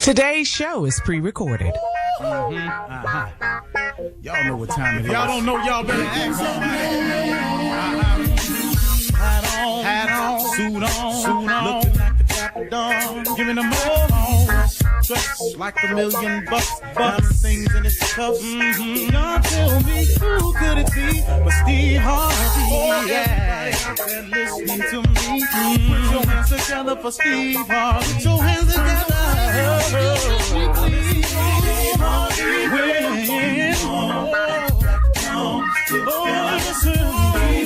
Today's show is pre-recorded. Y'all know what time it is. Y'all don't know, y'all better ask Hat on, suit on, looking like the crack of dawn, giving them all dressed like $1,000,000, diamond things in his cuffs. Y'all tell me who could it be but Steve Harvey? Oh yeah, out there listening to me. Put your hands together for Steve Harvey. Put your hands together. Steve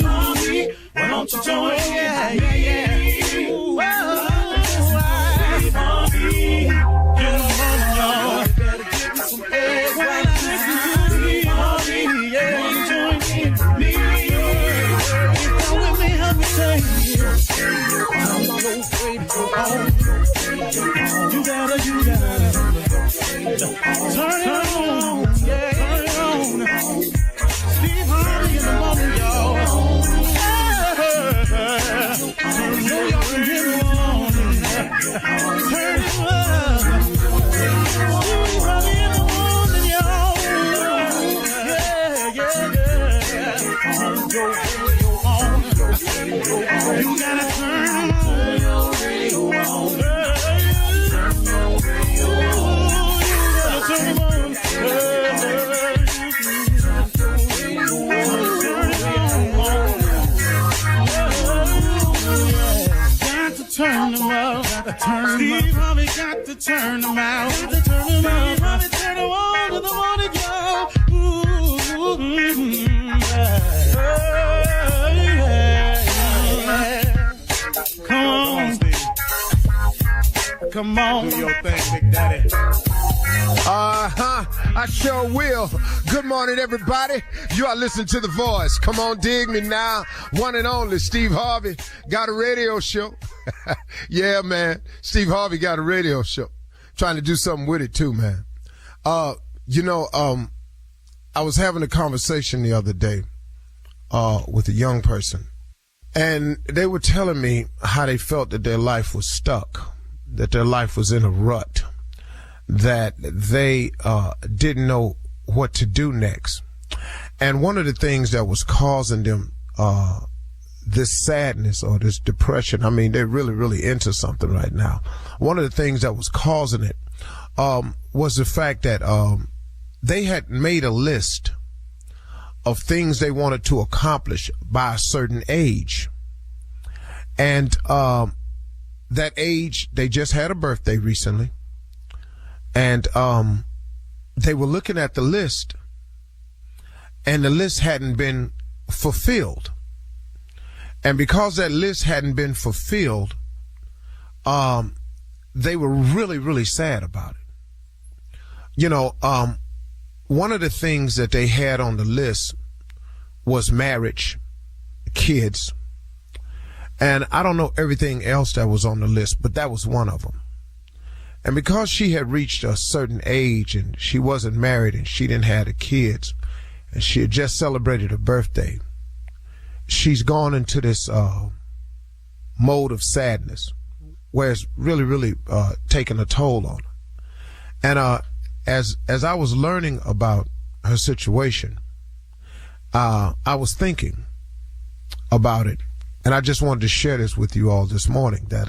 Harvey, why don't you join? Yeah. Steve Harvey, get on, y'all. Better give me some eggs. Steve Harvey, yeah, join me. Come with me, help me say, I'm not afraid to go home. You gotta turn it on, yeah, turn it on. Steve Harvey in the morning, y'all. You gotta turn your radio on. Turn them up, Steve Harvey got to turn them out. Steve Harvey turn them on to the morning, y'all. Come on, Steve. Come on. Do your thing, Big Daddy. I sure will. Good morning, everybody. You are listening to The Voice. Come on, dig me now. One and only Steve Harvey got a radio show. Yeah, man. Steve Harvey got a radio show. Trying to do something with it, too, man. I was having a conversation the other day with a young person, and they were telling me how they felt that their life was stuck, that their life was in a rut, that they didn't know what to do next. And one of the things that was causing them this sadness or this depression, I mean, they're really, really into something right now. One of the things that was causing it was the fact that they had made a list of things they wanted to accomplish by a certain age. And that age, they just had a birthday recently. And they were looking at the list, and the list hadn't been fulfilled. And because that list hadn't been fulfilled, they were really, really sad about it. You know, one of the things that they had on the list was marriage, kids, and I don't know everything else that was on the list, but that was one of them. And because she had reached a certain age and she wasn't married and she didn't have the kids and she had just celebrated her birthday, she's gone into this mode of sadness where it's really, really taking a toll on her. And as I was learning about her situation, I was thinking about it, and I just wanted to share this with you all this morning, that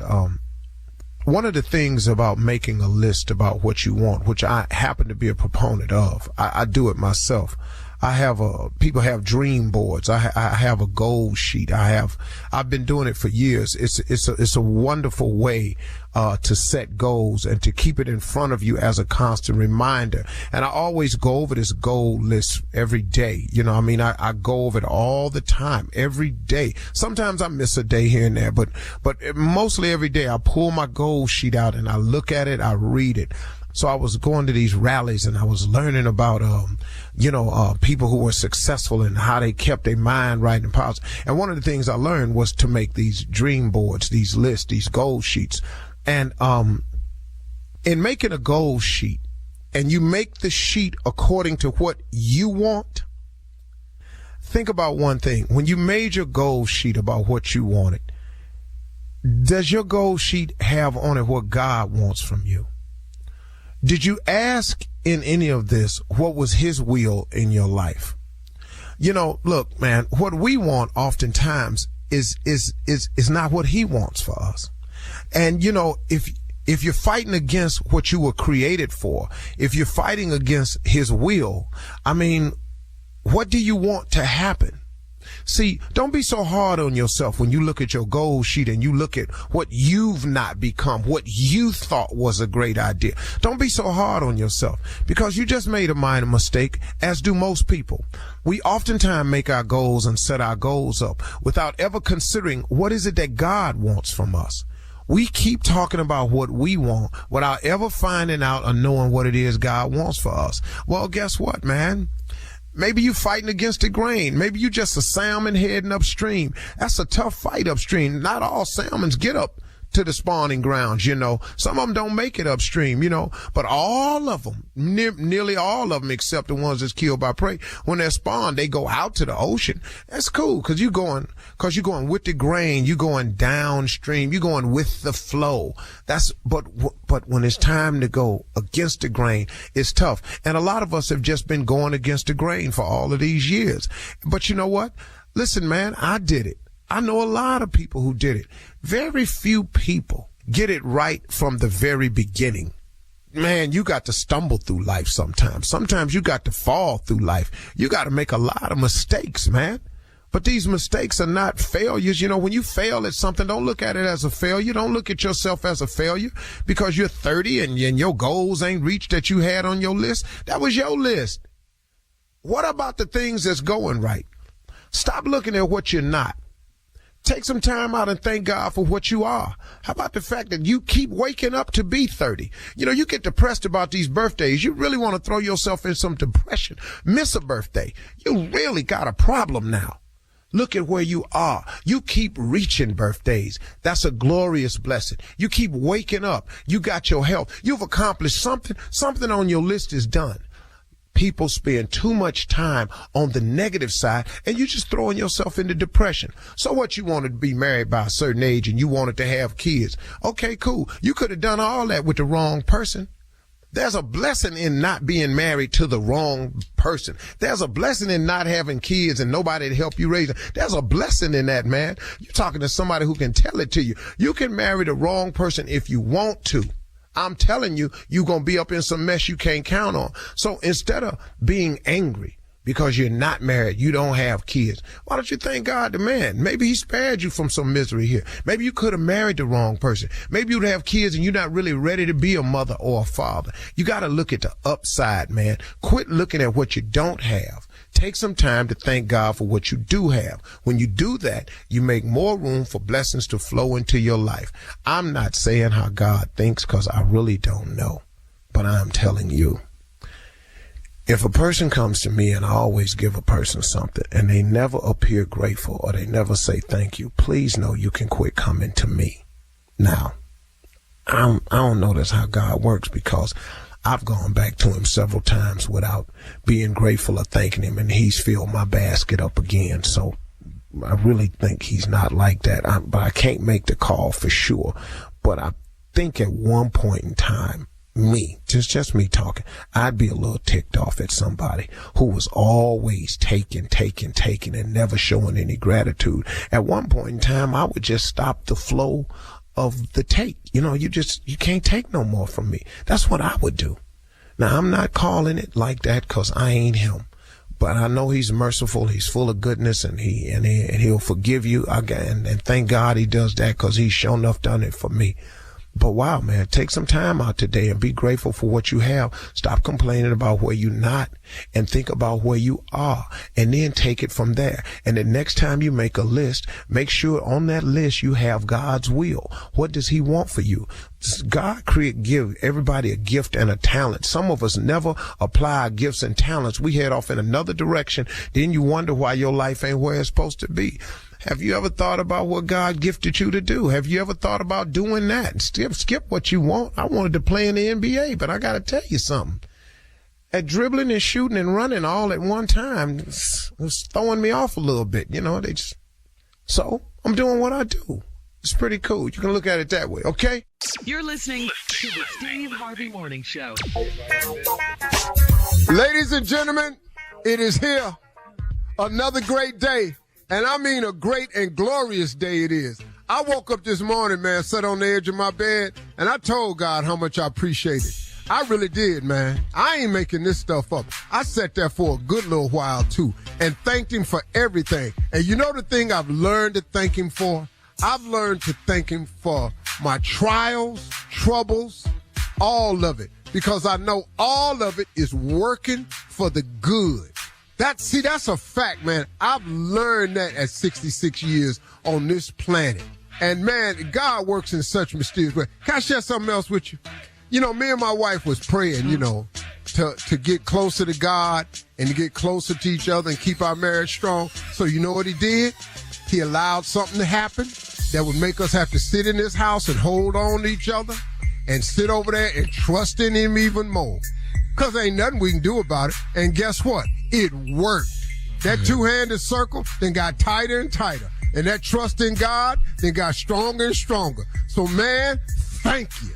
one of the things about making a list about what you want, which I happen to be a proponent of, I do it myself. I have people have dream boards. I have a goal sheet. I've been doing it for years. It's a wonderful way to set goals and to keep it in front of you as a constant reminder. And I always go over this goal list every day. You know, I mean, I go over it all the time, every day. Sometimes I miss a day here and there, but mostly every day I pull my goal sheet out and I look at it, I read it. So I was going to these rallies and I was learning about, people who were successful and how they kept their mind right and positive. And one of the things I learned was to make these dream boards, these lists, these goal sheets. And, in making a goal sheet, and you make the sheet according to what you want, think about one thing. When you made your goal sheet about what you wanted, does your goal sheet have on it what God wants from you? Did you ask in any of this what was his will in your life? You know, look, man, what we want oftentimes is not what he wants for us. And, you know, if you're fighting against what you were created for, if you're fighting against his will, I mean, what do you want to happen? See, don't be so hard on yourself when you look at your goal sheet and you look at what you've not become, what you thought was a great idea. Don't be so hard on yourself because you just made a minor mistake, as do most people. We oftentimes make our goals and set our goals up without ever considering what is it that God wants from us. We keep talking about what we want without ever finding out or knowing what it is God wants for us. Well, guess what, man? Maybe you fighting against the grain. Maybe you just a salmon heading upstream. That's a tough fight upstream. Not all salmons get up to the spawning grounds, you know. Some of them don't make it upstream, you know, but all of them, nearly all of them, except the ones that's killed by prey, when they're spawned, they go out to the ocean. That's cool because you're going with the grain, you're going downstream, you're going with the flow. But when it's time to go against the grain, it's tough. And a lot of us have just been going against the grain for all of these years. But you know what? Listen, man, I did it. I know a lot of people who did it. Very few people get it right from the very beginning. Man, you got to stumble through life sometimes. Sometimes you got to fall through life. You got to make a lot of mistakes, man. But these mistakes are not failures. You know, when you fail at something, don't look at it as a failure. Don't look at yourself as a failure because you're 30 and your goals ain't reached that you had on your list. That was your list. What about the things that's going right? Stop looking at what you're not. Take some time out and thank God for what you are. How about the fact that you keep waking up to be 30? You know, you get depressed about these birthdays. You really want to throw yourself in some depression. Miss a birthday. You really got a problem now. Look at where you are. You keep reaching birthdays. That's a glorious blessing. You keep waking up. You got your health. You've accomplished something. Something on your list is done. People spend too much time on the negative side and you're just throwing yourself into depression. So what, you wanted to be married by a certain age and you wanted to have kids. Okay, cool. You could have done all that with the wrong person. There's a blessing in not being married to the wrong person. There's a blessing in not having kids and nobody to help you raise them. There's a blessing in that, man. You're talking to somebody who can tell it to you. You can marry the wrong person if you want to. I'm telling you, you're going to be up in some mess you can't count on. So instead of being angry because you're not married, you don't have kids, why don't you thank God the man? Maybe he spared you from some misery here. Maybe you could have married the wrong person. Maybe you'd have kids and you're not really ready to be a mother or a father. You got to look at the upside, man. Quit looking at what you don't have. Take some time to thank God for what you do have. When you do that, you make more room for blessings to flow into your life. I'm not saying how God thinks because I really don't know, but I'm telling you. If a person comes to me and I always give a person something and they never appear grateful or they never say thank you, please know you can quit coming to me. Now, I don't know that's how God works because I've gone back to him several times without being grateful or thanking him, and he's filled my basket up again. So I really think he's not like that. But I can't make the call for sure. But I think at one point in time, just me talking, I'd be a little ticked off at somebody who was always taking and never showing any gratitude. At one point in time, I would just stop the flow of the take. You know, you can't take no more from me. That's what I would do. Now, I'm not calling it like that because I ain't him, but I know he's merciful. He's full of goodness and he'll forgive you. And thank God he does that because he's sure enough done it for me. But wow, man, take some time out today and be grateful for what you have. Stop complaining about where you're not and think about where you are and then take it from there. And the next time you make a list, make sure on that list you have God's will. What does he want for you? God give everybody a gift and a talent. Some of us never apply our gifts and talents. We head off in another direction. Then you wonder why your life ain't where it's supposed to be. Have you ever thought about what God gifted you to do? Have you ever thought about doing that? Skip what you want. I wanted to play in the NBA, but I got to tell you something. At dribbling and shooting and running all at one time, it was throwing me off a little bit. You know, so I'm doing what I do. It's pretty cool. You can look at it that way, okay? You're listening to the Steve Harvey Morning Show. Ladies and gentlemen, it is here. Another great day. And I mean a great and glorious day it is. I woke up this morning, man, sat on the edge of my bed, and I told God how much I appreciate it. I really did, man. I ain't making this stuff up. I sat there for a good little while, too, and thanked him for everything. And you know the thing I've learned to thank him for? I've learned to thank him for my trials, troubles, all of it, because I know all of it is working for the good. That's a fact, man. I've learned that at 66 years on this planet. And, man, God works in such mysterious ways. Can I share something else with you? You know, me and my wife was praying, you know, to get closer to God and to get closer to each other and keep our marriage strong. So you know what he did? He allowed something to happen that would make us have to sit in this house and hold on to each other and sit over there and trust in him even more. Because there ain't nothing we can do about it. And guess what? It worked. That two-handed circle then got tighter and tighter. And that trust in God then got stronger and stronger. So, man, thank you.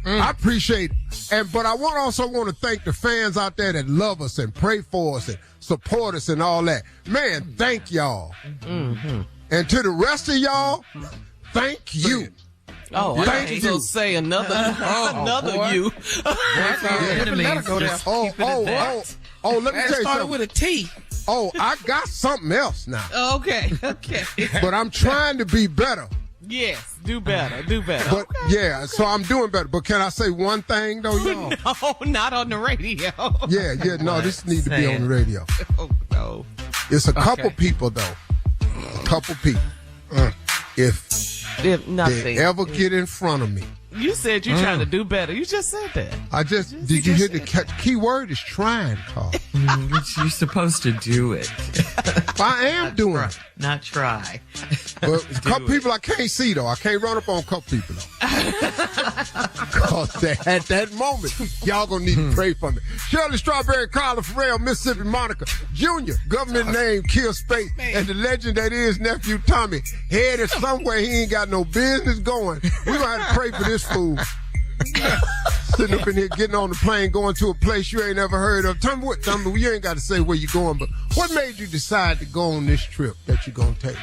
I appreciate it. But I also want to thank the fans out there that love us and pray for us and support us and all that. Man, thank y'all. Mm-hmm. And to the rest of y'all, thank you. Oh, thank I you. will say another you. Let me tell you something. With a T. Oh, I got something else now. Okay. But I'm trying to be better. Yes, do better. But yeah, so I'm doing better. But can I say one thing though, y'all? No, not on the radio. Yeah, no, this needs to be on the radio. Oh no. It's a couple people though. A couple people. If nothing. they ever get in front of me. You said you're trying to do better. You just said that. Did you hear the key word is trying, Carl? You're supposed to do it. I am doing it. Not try. But a couple people I can't see, though. I can't run up on a couple people, though. Because at that moment, y'all gonna need to pray for me. Shirley Strawberry, Carla Farrell, Mississippi Monica, Junior, government name, Kill Spate, and the legend that is Nephew Tommy, headed somewhere he ain't got no business going. We're gonna have to pray for this fool. Sitting up in here getting on the plane, going to a place you ain't never heard of. Tell me, you ain't got to say where you're going, but what made you decide to go on this trip that you're going to take?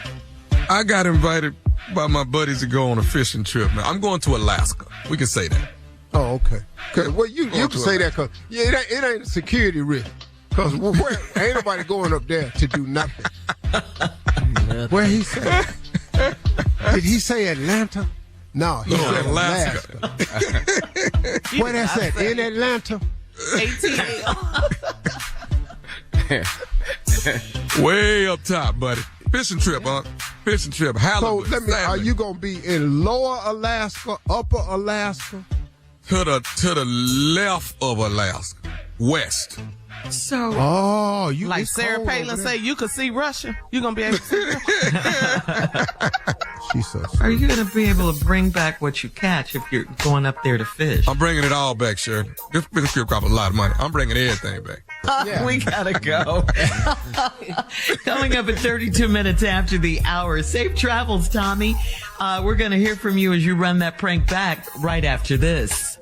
I got invited by my buddies to go on a fishing trip, man. I'm going to Alaska. We can say that. Oh, okay. Well, you can say that because it ain't a security risk. Because ain't nobody going up there to do nothing. Where he say? Did he say Atlanta? No, he said Alaska. Where that's at? In Atlanta? Way up top, buddy. Fishing trip, huh? Fishing trip. Halibut. So are you gonna be in Lower Alaska, Upper Alaska? To the left of Alaska, west. So, you like Sarah Palin say, you could see Russia. You're gonna be able to see Russia. She says. Are you going to be able to bring back what you catch if you're going up there to fish? I'm bringing it all back, Shirley. This fishing trip cost a lot of money. I'm bringing everything back. We gotta go. Coming up at 32 minutes after the hour. Safe travels, Tommy. We're going to hear from you as you run that prank back right after this.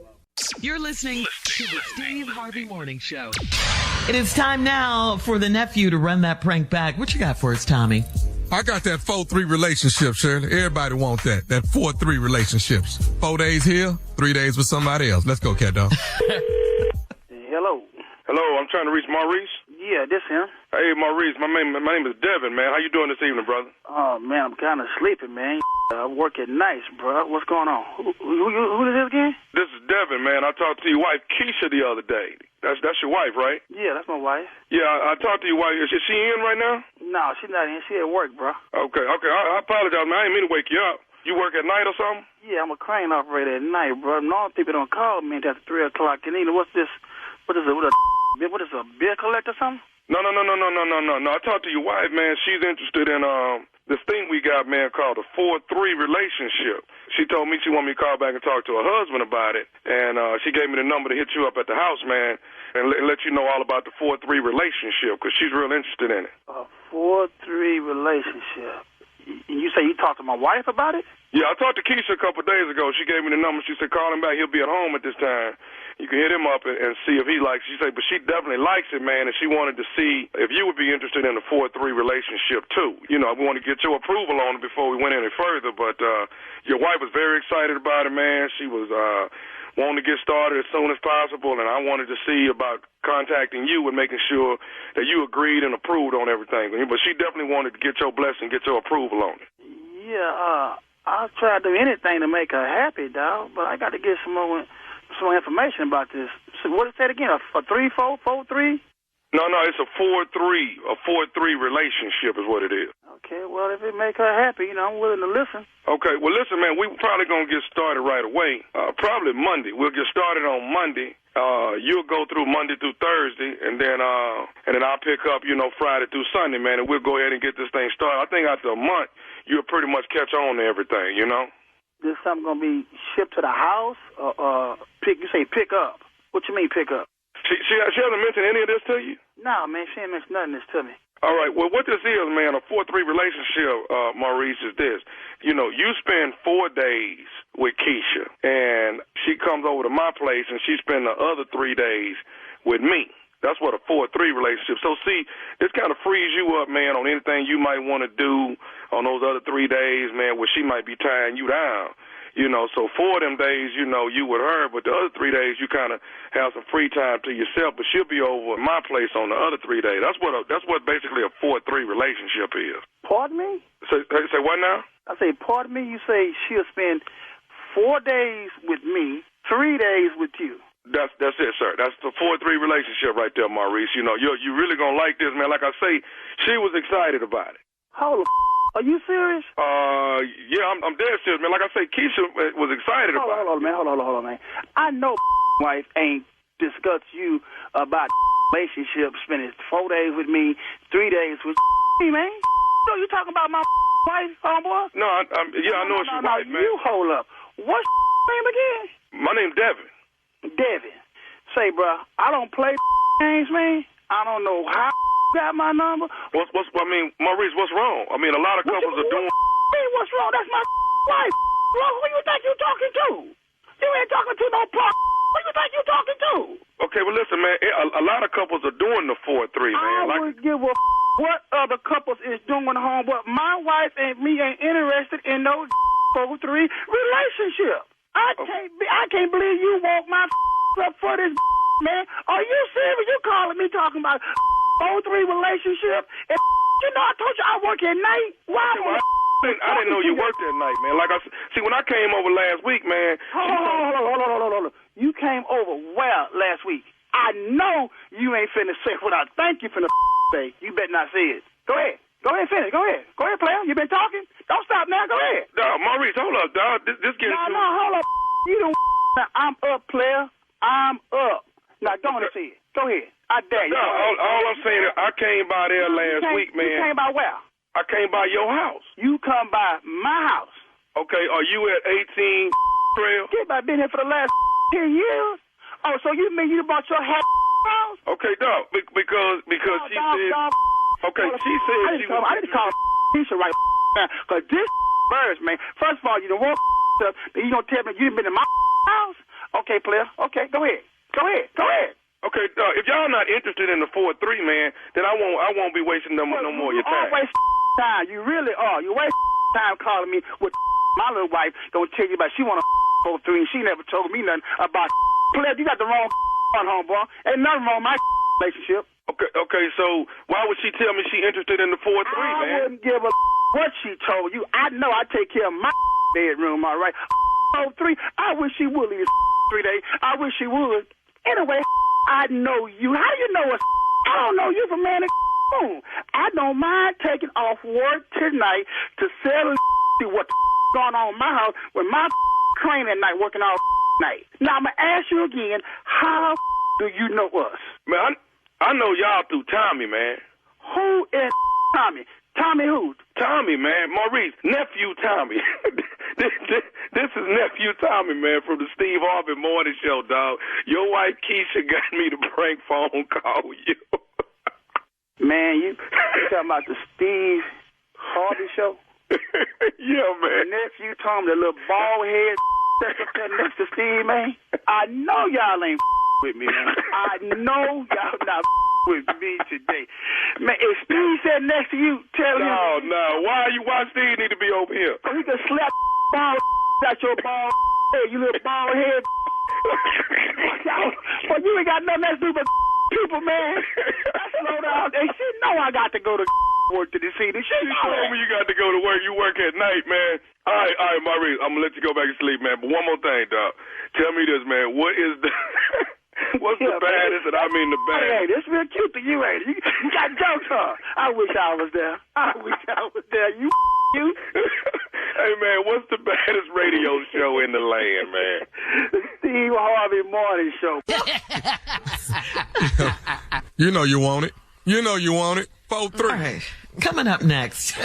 You're listening to the Steve Harvey Morning Show. It is time now for the nephew to run that prank back. What you got for us, Tommy? I got that 4-3 relationship, Shirley. Everybody want that 4-3 relationships. 4 days here, 3 days with somebody else. Let's go, cat dog. Hello. Hello, I'm trying to reach Maurice. Yeah, this him. Hey, Maurice, my name is Devin, man. How you doing this evening, brother? Oh, man, I'm kind of sleepy, man. I work at nights, bro. What's going on? Who is this again? This is Devin, man. I talked to your wife, Keisha, the other day. That's your wife, right? Yeah, that's my wife. Yeah, I talked to your wife. Is she in right now? No, she's not in. She at work, bro. Okay. I apologize, man. I didn't mean to wake you up. You work at night or something? Yeah, I'm a crane operator at night, bro. Normal people don't call me until 3 o'clock. And you know, what's this? What is a bill collector or something? No. I talked to your wife, man. She's interested in this thing we got, man, called a 4-3 relationship. She told me she wanted me to call back and talk to her husband about it, and she gave me the number to hit you up at the house, man, and let you know all about the 4-3 relationship, because she's real interested in it. A 4-3 relationship. You say you talked to my wife about it? Yeah, I talked to Keisha a couple of days ago. She gave me the number. She said, call him back. He'll be at home at this time. You can hit him up and see if he likes it. She said, but she definitely likes it, man, and she wanted to see if you would be interested in a 4-3 relationship, too. You know, we want to get your approval on it before we went any further, but your wife was very excited about it, man. She was wanting to get started as soon as possible, and I wanted to see about contacting you and making sure that you agreed and approved on everything. But she definitely wanted to get your blessing, get your approval on it. Yeah, I'll try to do anything to make her happy, dog, but I got to get some more information about this. So what is that again? A 3-4, 4-3? No, it's a 4-3. A 4-3 relationship is what it is. Okay, well, if it make her happy, I'm willing to listen. Okay, well, listen, man, we're probably going to get started right away. Probably Monday. We'll get started on Monday. You'll go through Monday through Thursday, and then I'll pick up, Friday through Sunday, man, and we'll go ahead and get this thing started. I think after a month, you'll pretty much catch on to everything, This something going to be shipped to the house? You say pick up. What you mean pick up? She hasn't mentioned any of this to you? No, man, she ain't mentioned nothing of this to me. All right, well, what this is, man, a 4-3 relationship, Maurice, is this. You spend 4 days with Keisha, and she comes over to my place, and she spends the other 3 days with me. That's what a 4-3 relationship. So, see, this kind of frees you up, man, on anything you might want to do on those other 3 days, man, where she might be tying you down. So 4 of them days, you with her, but the other 3 days you kind of have some free time to yourself, but she'll be over at my place on the other 3 days. That's what basically a 4-3 relationship is. Pardon me? Say what now? I say, pardon me, you say she'll spend 4 days with me, 3 days with you. That's it, sir. That's the 4-3 relationship right there, Maurice. You really going to like this, man. Like I say, she was excited about it. Hold the are you serious? Yeah, I'm dead serious, man. Like I say, Keisha was excited about it. Hold on, man. I know wife ain't discussed you about relationship, spending 4 days with me, 3 days with me, man. So you talking about my wife, homeboy? No, I know it's your wife, man. You hold up. What's name again? My name's Devin. Devin. Say, bro, I don't play games, man. I don't know how got my number. Maurice, what's wrong? I mean, a lot of couples are doing. What's wrong? That's my wife. Who you think you talking to? You ain't talking to no punk. Who you think you talking to? Okay, well, listen, man. A lot of couples are doing the 4-3, man. I would give a what other couples is doing, homeboy. My wife and me ain't interested in no 4-3 relationship. I can't believe you woke my up for this, man. Are you serious? You calling me talking about 4-3 relationship? And I told you I work at night. Why? I didn't know you worked at night, man. Like see, when I came over last week, man. Hold on. You came over where last week? I know you ain't finna say what I think you finna say. You better not say it. Go ahead, finish. Go ahead, player. You been talking? Don't stop now. Go ahead. Dog, Maurice, hold up, dog. This getting too. No, hold up. You don't. I'm up, player. I'm up. Now, don't say it. Go ahead. I dare you. No, all I'm saying is I came by there last week, man. You came by where? I came by your house. You come by my house. Okay, are you at 18 Trail? Get by been here for the last 10 years. Oh, so you mean you bought your house? Okay, dog, because she said. Okay, she said I need to call Keisha right now, because this birds, man. First of all, you don't want stuff, then you don't tell me you done been in my house? Okay, player. Okay, go ahead. Okay, if y'all not interested in the 4-3, man, then I won't be wasting no more of your time. You waste time. You really are. You waste time calling me with my little wife. Don't tell you about she want to 4-3 and she never told me nothing about player. You got the wrong on, homeboy. Ain't nothing wrong with my relationship. Okay, so why would she tell me she interested in the 4-3, man? I wouldn't give a what she told you. I know I take care of my bedroom, all right? 4-3, I wish she would leave 3 days. I wish she would. Anyway, I know you. How do you know us? I don't know you from man and moon. I don't mind taking off work tonight to sell see what's going on in my house with my crane at night working all night. Now, I'm going to ask you again, how do you know us? Man, I know y'all through Tommy, man. Who is Tommy? Tommy who? Tommy, man. Maurice, nephew Tommy. This is nephew Tommy, man, from the Steve Harvey Morning Show, dog. Your wife Keisha got me to prank phone call you. Man, you talking about the Steve Harvey Show? Yeah, man. Nephew Tom, the little bald head that's up there next to Steve, man. I know y'all ain't with me, man. I know y'all not with me today. Man, if Steve sat next to you, tell him. No. Why Steve need to be over here? So he can slap bald out your bald head, you little bald head. But you ain't got nothing else to do but people, man. Slow down. They should know I got to go to work to the city. You told me you got to go to work. You work at night, man. All right, Maurice, I'm going to let you go back to sleep, man. But one more thing, dog. Tell me this, man. What is the... What's the baddest, and I mean the baddest? Hey, this real cute to you, ain't it? You got jokes, huh? I wish I was there. You. Hey, man, what's the baddest radio show in the land, man? The Steve Harvey Morning Show. You know you want it. 4-3. All right. Coming up next,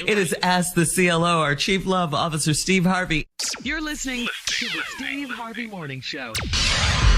it is Ask the CLO, our Chief Love Officer, Steve Harvey. You're listening to the Steve Harvey Morning Show.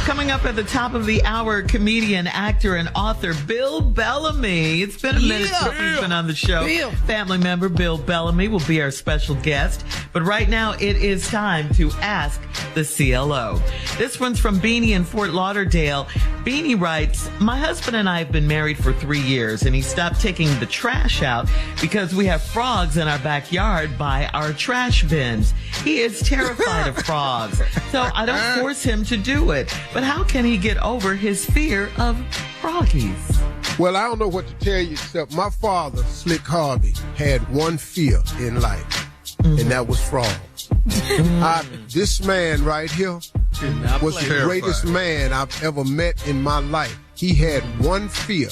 Coming up at the top of the hour, comedian, actor, and author Bill Bellamy. It's been a minute since he's been on the show. Family member Bill Bellamy will be our special guest. But right now, it is time to Ask the CLO. This one's from Beanie in Fort Lauderdale. Beanie writes, my husband and I have been married for 3 years, and he stopped taking the trash out because we have frogs in our backyard by our trash bins. He is terrified of frogs, so I don't force him to do it. But how can he get over his fear of froggies? Well, I don't know what to tell you except my father, Slick Harvey, had one fear in life, and that was frogs. This man right here was the greatest man I've ever met in my life. He had one fear.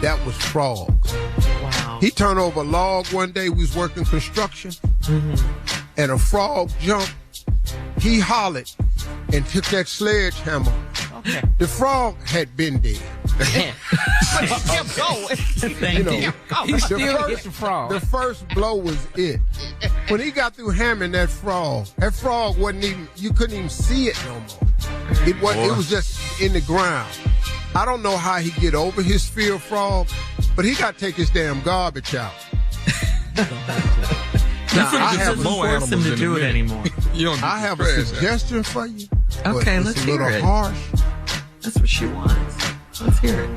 That was frogs. Wow. He turned over a log one day. We was working construction, and a frog jumped. He hollered and took that sledgehammer. Okay. The frog had been dead. But he kept going. Thank you. He still gets the frog. The first blow was it. When he got through hammering that frog wasn't even, you couldn't even see it no more. It was just in the ground. I don't know how he get over his fear of frogs, but he got to take his damn garbage out. I have more force him to do it anymore. I have a suggestion for you. Okay, let's hear it. It's a little harsh. That's what she wants. Let's hear it.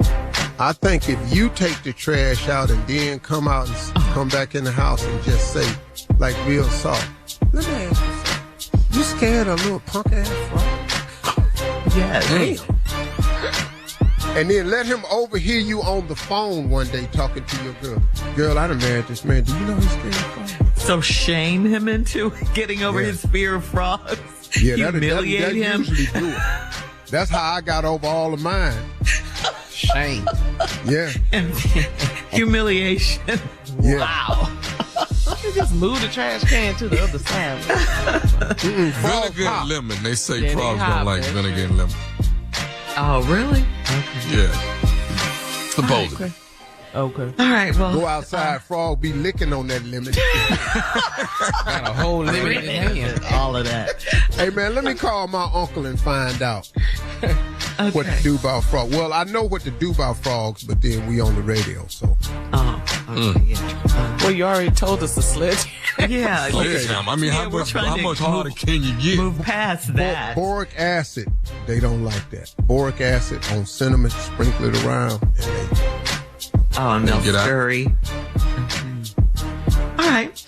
I think if you take the trash out and then come out and come back in the house and just say, like Bill saw, let me ask you something. You scared of a little punk ass frog? Yes. Damn. And then let him overhear you on the phone one day talking to your girl. Girl, I done married this man. Do you know he's scared of frogs? So shame him into getting over his fear of frogs? Yeah, humiliate him? Usually do it. That's how I got over all of mine. Shame. Yeah. And humiliation. Yeah. Wow. You just move the trash can to the other side. Vinegar and lemon. They say frogs don't like vinegar and lemon. Oh, really? Yeah. Supposedly. Okay. All right, well. Go outside, frog be licking on that lemon. Got a whole lemon in his hand. All of that. Hey, man, let me call my uncle and find out what to do about frogs. Well, I know what to do about frogs, but then we on the radio, so. Oh, okay, yeah. Well, you already told us to sledge. Yeah. Sledgehammer. I mean, how much harder can you get? Move past that. Boric acid, they don't like that. Boric acid on cinnamon, sprinkle it around, and they... Oh, no, scurry. All right.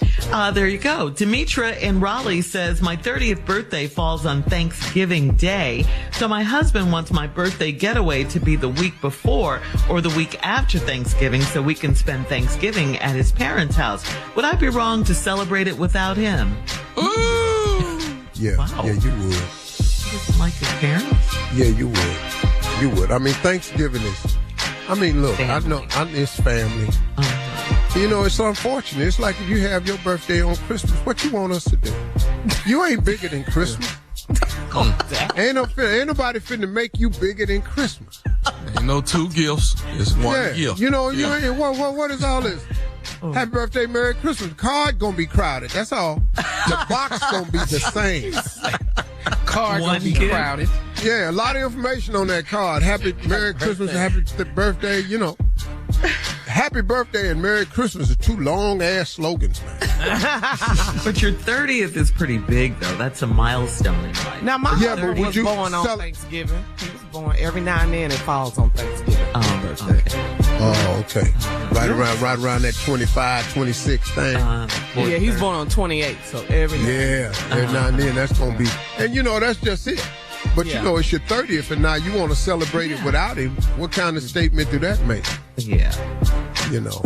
There you go. Demetra in Raleigh says, my 30th birthday falls on Thanksgiving Day, so my husband wants my birthday getaway to be the week before or the week after Thanksgiving so we can spend Thanksgiving at his parents' house. Would I be wrong to celebrate it without him? Ooh. Yeah, Wow. yeah, you would. He doesn't like his parents? Yeah, you would. You would. I mean, Thanksgiving is... I mean, look, Family. I know it's family. You know, it's unfortunate. It's like if you have your birthday on Christmas, what you want us to do? You ain't bigger than Christmas. Ain't nobody finna make you bigger than Christmas. Ain't no two gifts. It's one gift. You know, you ain't, what is all this? Happy birthday, Merry Christmas. Card gonna be crowded. That's all. The box gonna be the same. Card gonna be crowded. Yeah, a lot of information on that card. Happy Merry Christmas, happy birthday, you know. Happy birthday and Merry Christmas are two long ass slogans, man. But your 30th is pretty big, though. That's a milestone in life. Now, my Yeah, husband but would was you born on sell- Thanksgiving. He was born every now and then. It falls on Thanksgiving. Oh, okay. Oh, okay. Right around that 25, 26 thing. Yeah, he's born on 28, so every now Every now and then that's going to be. And, that's just it. But, Yeah. it's your 30th, and now you want to celebrate it without him. What kind of statement do that make? Yeah.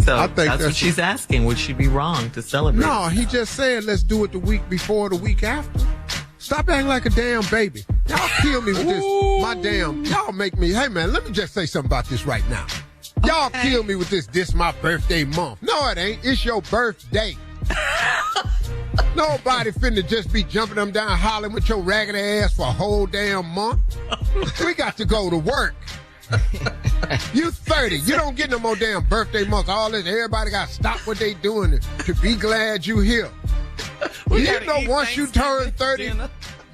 So I think that's what she's asking. Would she be wrong to celebrate? No, he just said, let's do it the week before, the week after. Stop acting like a damn baby. Y'all kill me with this. Y'all make me. Hey, man, let me just say something about this right now. Y'all kill me with this my birthday month. No, it ain't. It's your birthday. Nobody finna just be jumping them down hollering with your ragged ass for a whole damn month. We got to go to work. You 30. You don't get no more damn birthday month. All this, everybody got to stop what they doing to be glad you here. Once you turn 30,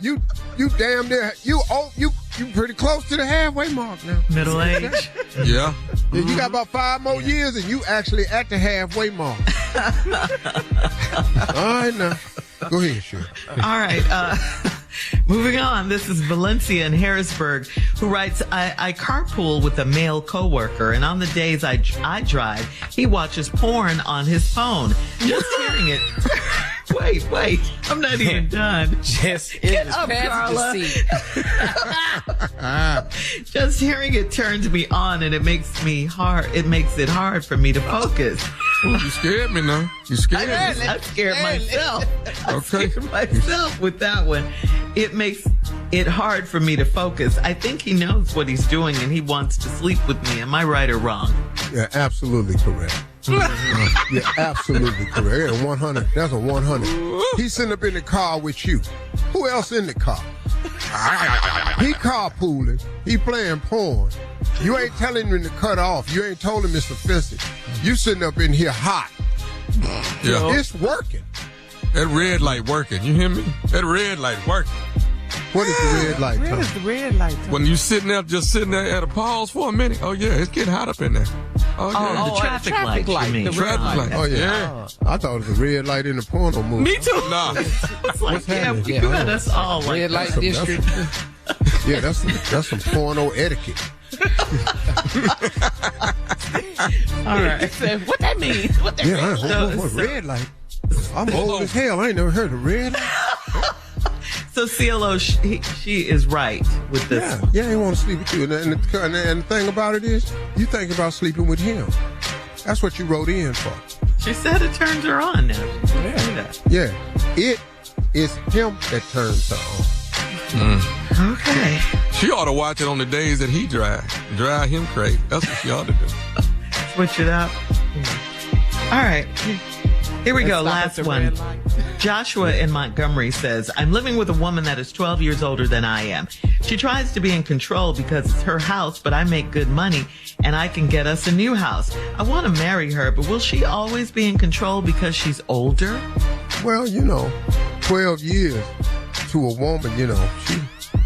you damn near, you pretty close to the halfway mark now. Middle age. Yeah. You got about 5 more years and you actually at the halfway mark. All right, now. Go ahead, sure. All right. Moving on. This is Valencia in Harrisburg, who writes, I carpool with a male coworker, and on the days I drive, he watches porn on his phone. Just hearing it. Wait. I'm not even done. Just Get up, Carla. Just hearing it turns me on, and it makes it hard for me to focus. You scared me now. You scared me. I scared myself. Okay. Scared myself with that one. It makes it hard for me to focus. I think he knows what he's doing and he wants to sleep with me. Am I right or wrong? Yeah, absolutely correct. Yeah, absolutely correct. Yeah, 100. That's a 100. He's sitting up in the car with you. Who else in the car? He carpooling. He playing porn. You ain't telling him to cut off. You ain't told him it's offensive. You sitting up in here hot. Yeah. It's working. That red light working. You hear me? That red light working. What is the red light, Where Tom? is the red light? Tom? When you just sitting there at a pause for a minute. Oh yeah, it's getting hot up in there. Oh yeah. The traffic light, you mean? the red Traffic light. light. Oh, yeah. I thought it was a red light in the porno movie. Me too. Nah. It's like, happening? you got us all like Red light that. district. Yeah, that's some porno etiquette. All right. What that means? What that means? What red light? I'm old as hell. I ain't never heard of red light. So CLO, she is right with this. Yeah, he want to sleep with you. And the thing about it is, you think about sleeping with him. That's what you wrote in for. She said it turns her on now. Yeah, it is him that turns her on. Okay. She ought to watch it on the days that he drive him crazy. That's what she ought to do. Switch it up. All right. Here we go. Stop at Last the one. red light. Joshua in Montgomery says, I'm living with a woman that is 12 years older than I am. She tries to be in control because it's her house, but I make good money and I can get us a new house. I want to marry her, but will she always be in control because she's older? Well, 12 years to a woman,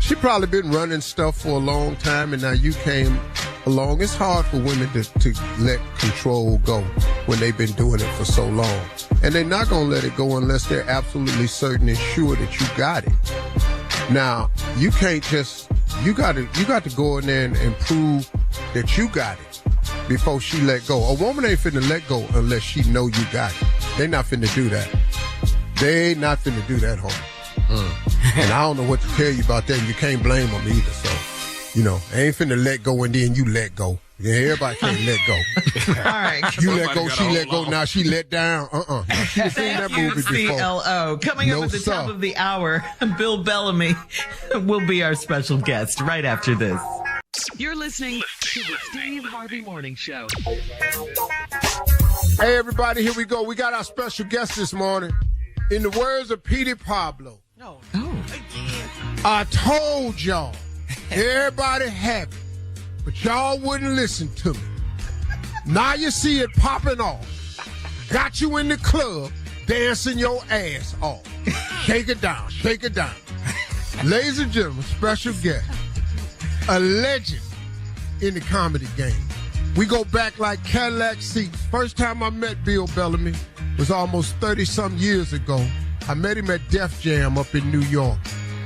she probably been running stuff for a long time, and now you came along. It's hard for women to let control go when they've been doing it for so long. And they're not going to let it go unless they're absolutely certain and sure that you got it. Now, you can't just, you got to go in there and prove that you got it before she let go. A woman ain't finna let go unless she know you got it. They not finna do that. They not finna do that, homie. And I don't know what to tell you about that. And you can't blame them either. So, I ain't finna let go and then you let go. Yeah, everybody can't let go. All right. You let go, she let go, now she let down. She seen that movie before. CLO. Coming up at the top of the hour, Bill Bellamy will be our special guest right after this. You're listening to the Steve Harvey Morning Show. Hey, everybody, here we go. We got our special guest this morning. In the words of Petey Pablo, I told y'all, everybody happy, but y'all wouldn't listen to me. Now you see it popping off. Got you in the club, dancing your ass off. Shake it down, shake it down. Ladies and gentlemen, special guest, a legend in the comedy game. We go back like Cadillac seats. First time I met Bill Bellamy, was almost 30-some years ago. I met him at Def Jam up in New York.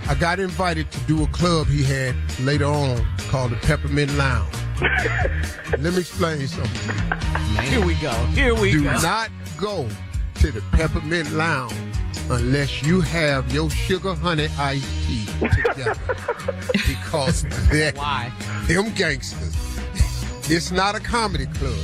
I got invited to do a club he had later on called the Peppermint Lounge. Let me explain something. Here we go. Do not go to the Peppermint Lounge unless you have your sugar honey iced tea together. Because them gangsters, it's not a comedy club.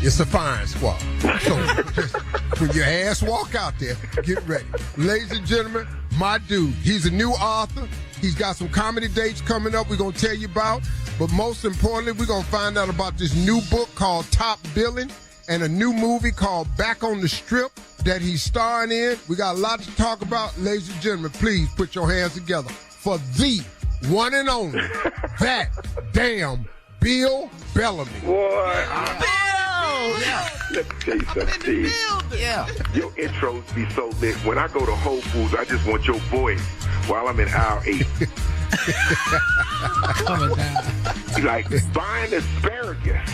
It's a fine squad. So just, when your ass walk out there, get ready. Ladies and gentlemen, my dude, he's a new author. He's got some comedy dates coming up we're going to tell you about. But most importantly, we're going to find out about this new book called Top Billing and a new movie called Back on the Strip that he's starring in. We got a lot to talk about. Ladies and gentlemen, please put your hands together for the one and only, that damn Bill Bellamy. Boy, Yeah. let me tell you something, Steve. Yeah. Your intros be so lit. When I go to Whole Foods, I just want your voice while I'm in aisle 8. Coming down. Like buying asparagus,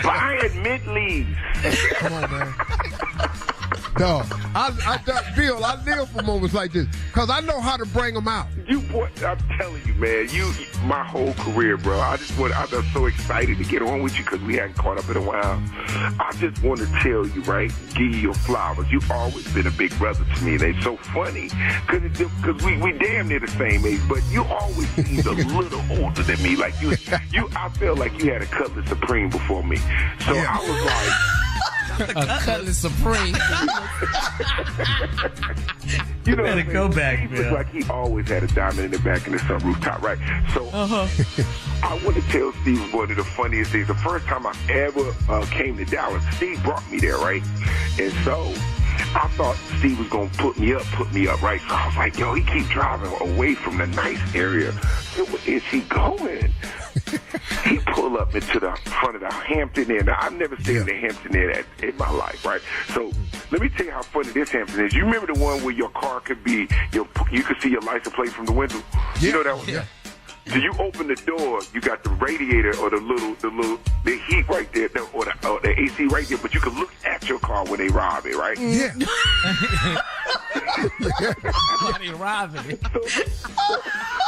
buying mint leaves. Come on, man. Dog, Bill, I live for moments like this because I know how to bring them out. You boy, I'm telling you, man. You my whole career, bro. I'm so excited to get on with you because we hadn't caught up in a while. I just want to tell you, right? Give you your flowers. You've always been a big brother to me. And it's so funny because we damn near the same age, but you always seemed a little older than me. Like you. I felt like you had a Cutlass Supreme before me. So yeah. I was like. A Cutlass Supreme. You know, better go back, he was like he always had a diamond in the back in the sunroof top, right? So I want to tell Steve one of the funniest things. The first time I ever came to Dallas, Steve brought me there, right? And so I thought Steve was going to put me up, right? So I was like, yo, he keep driving away from the nice area. So where is he going? He pull up into the front of the Hampton Inn. Now, I've never stayed in the Hampton Inn in my life, right? So let me tell you how funny this Hampton is. You remember the one where your car could be, you could see your license plate from the window? Yeah. You know that one? Yeah. So you open the door, you got the radiator or the heat right there, or the AC right there, but you can look at your car when they rob it, right? Yeah. Somebody robbing it.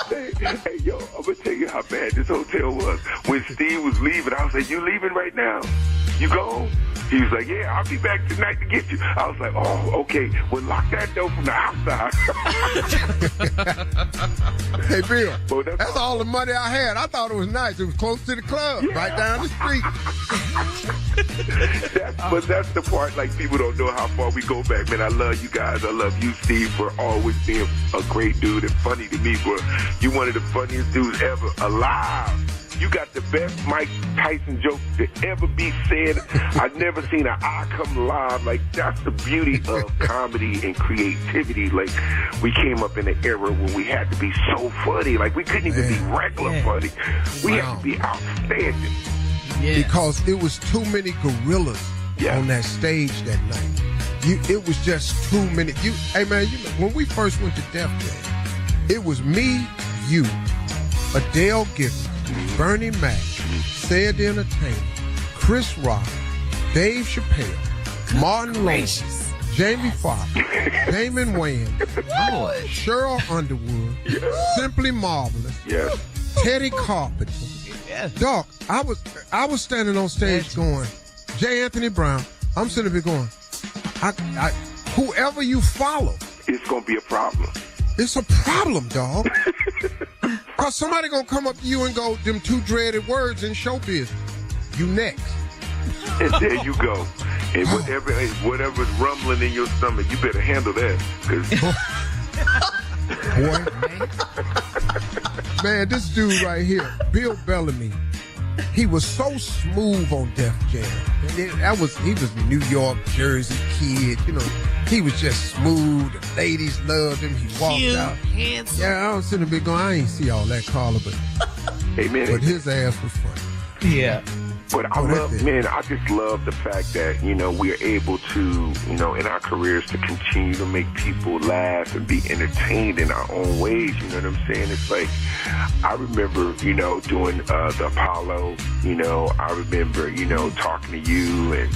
Hey, yo, I'm going to tell you how bad this hotel was. When Steve was leaving, I was like, you leaving right now? You go? He was like, yeah, I'll be back tonight to get you. I was like, oh, okay. Well, lock that door from the outside. Hey, Bill, that's all the money I had. I thought it was nice. It was close to the club, right down the street. But that's the part, like, people don't know how far we go back. Man, I love you guys. I love you, Steve, for always being a great dude and funny to me. But you one of the funniest dudes ever alive. You got the best Mike Tyson joke to ever be said. I've never seen an eye come alive. Like, that's the beauty of comedy and creativity. Like, we came up in an era when we had to be so funny. Like, we couldn't even be regular funny. We had to be outstanding. Yeah. Because it was too many gorillas on that stage that night. It was just too many. Hey, man, when we first went to Def Jam, it was me, you, Adele Gibbons, Bernie Mac, Sid the Entertainer, Chris Rock, Dave Chappelle, Martin Lawrence, Jamie Foxx, Damon Wayans, Cheryl Underwood, Simply Marvelous, Teddy Carpenter. Doc, I was standing on stage going, J. Anthony Brown, I'm sitting there going, whoever you follow, it's going to be a problem. It's a problem, dog. Because somebody going to come up to you and go, them two dreaded words in show business. You next. And there you go. And whatever's rumbling in your stomach, you better handle that. Boy. Man, this dude right here, Bill Bellamy, he was so smooth on Def Jam. He was a New York, Jersey kid, you know. He was just smooth. The ladies loved him. He walked out. Handsome. Yeah, I was sitting there going, I ain't see all that, Carla, but his ass was funny. Yeah. But I just love the fact that, we're able to, in our careers to continue to make people laugh and be entertained in our own ways. You know what I'm saying? It's like, I remember, doing the Apollo, I remember, talking to you and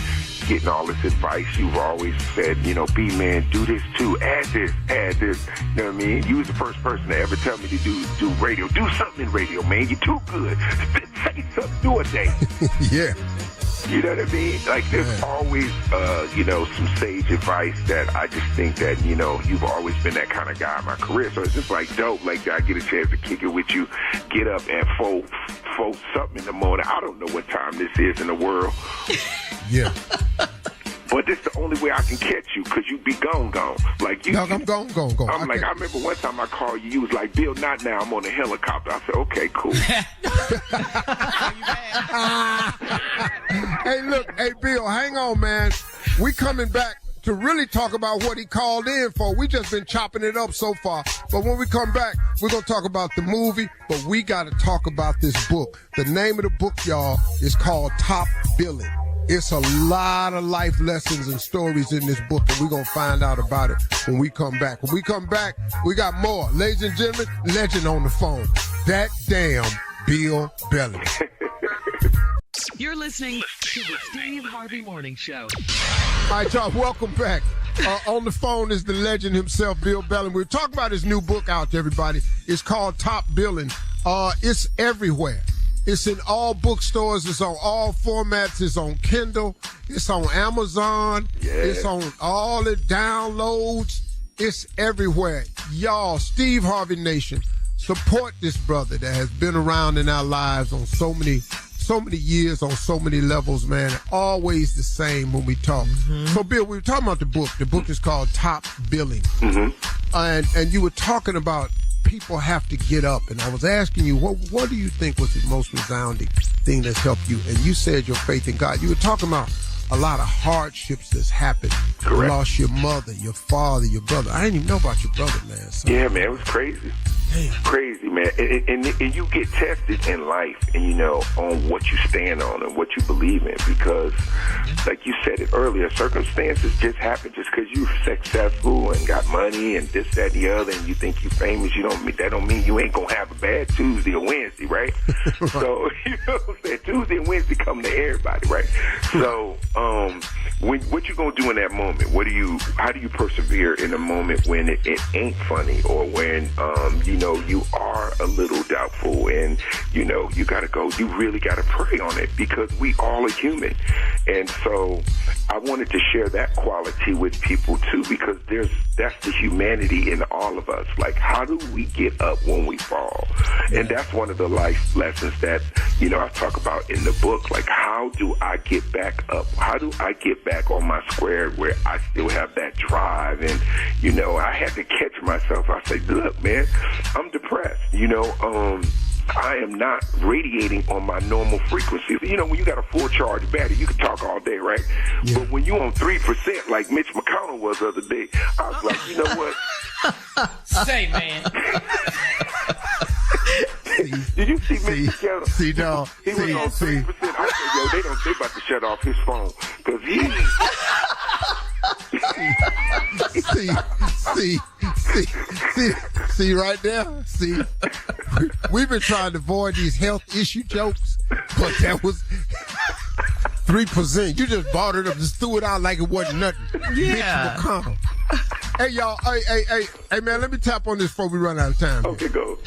getting all this advice. You've always said, B-man, do this too, add this. You know what I mean? You was the first person to ever tell me to do radio. Do something in radio, man. You're too good. Say something, do a day. Yeah. You know what I mean? Like, there's always, some sage advice that I just think that, you've always been that kind of guy in my career. So it's just like dope. Like, I get a chance to kick it with you, get up and fold something in the morning. I don't know what time this is in the world. Yeah. But this is the only way I can catch you, because you be gone. Like, you. No, I'm gone. I'm like, I remember one time I called you, you was like, Bill, not now, I'm on a helicopter. I said, okay, cool. Hey, Bill, hang on, man. We coming back to really talk about what he called in for. We just been chopping it up so far. But when we come back, we're going to talk about the movie, but we got to talk about this book. The name of the book, y'all, is called Top Billing. It's a lot of life lessons and stories in this book, and we're going to find out about it when we come back. When we come back, we got more. Ladies and gentlemen, legend on the phone. That damn Bill Bellamy. You're listening to the Steve Harvey Morning Show. All right, y'all, welcome back. On the phone is the legend himself, Bill Bellamy. We're talking about his new book out to everybody. It's called Top Billing. It's everywhere. It's in all bookstores. It's on all formats. It's on Kindle. It's on Amazon. Yeah. It's on all the downloads. It's everywhere. Y'all, Steve Harvey Nation, support this brother that has been around in our lives on so many years, on so many levels, man. Always the same when we talk. Mm-hmm. So, Bill, we were talking about the book. The book is called Top Billing. Mm-hmm. And you were talking about people have to get up. And I was asking you, what do you think was the most resounding thing that's helped you? And you said your faith in God. You were talking about a lot of hardships that's happened. Correct. You lost your mother, your father, your brother. I didn't even know about your brother, man. So. Yeah, man, it was crazy. Damn. Crazy, man. And you get tested in life, and on what you stand on and what you believe in, because, like you said it earlier, circumstances just happen just because you're successful and got money and this, that, and the other, and you think you're famous. That don't mean you ain't gonna have a bad Tuesday or Wednesday, right? Right. So what I'm saying? Tuesday and Wednesday come to everybody, right? So what you gonna do in that moment? How do you persevere in a moment when it ain't funny, or when you are a little doubtful, and you gotta go, you really gotta pray on it, because we all are human. And so I wanted to share that quality with people too, because that's the humanity in all of us. Like, how do we get up when we fall? And that's one of the life lessons that I talk about in the book. Like, how do I get back up? How do I get back on my square where I still have that drive? And I had to catch myself. I said, look, man, I'm depressed. I am not radiating on my normal frequency. When you got a full charge battery, you can talk all day, right? Yeah. But when you on 3%, like Mitch McConnell was the other day, I was like, you know what? Say, man. Did you see Mitch McConnell? See, dog. He was on 3%. I said, they about to shut off his phone, because See right there. See, we've been trying to avoid these health issue jokes, but that was 3%. You just bought it up, just threw it out like it wasn't nothing. Yeah. Hey, y'all. Hey, man. Let me tap on this before we run out of time. Okay, go.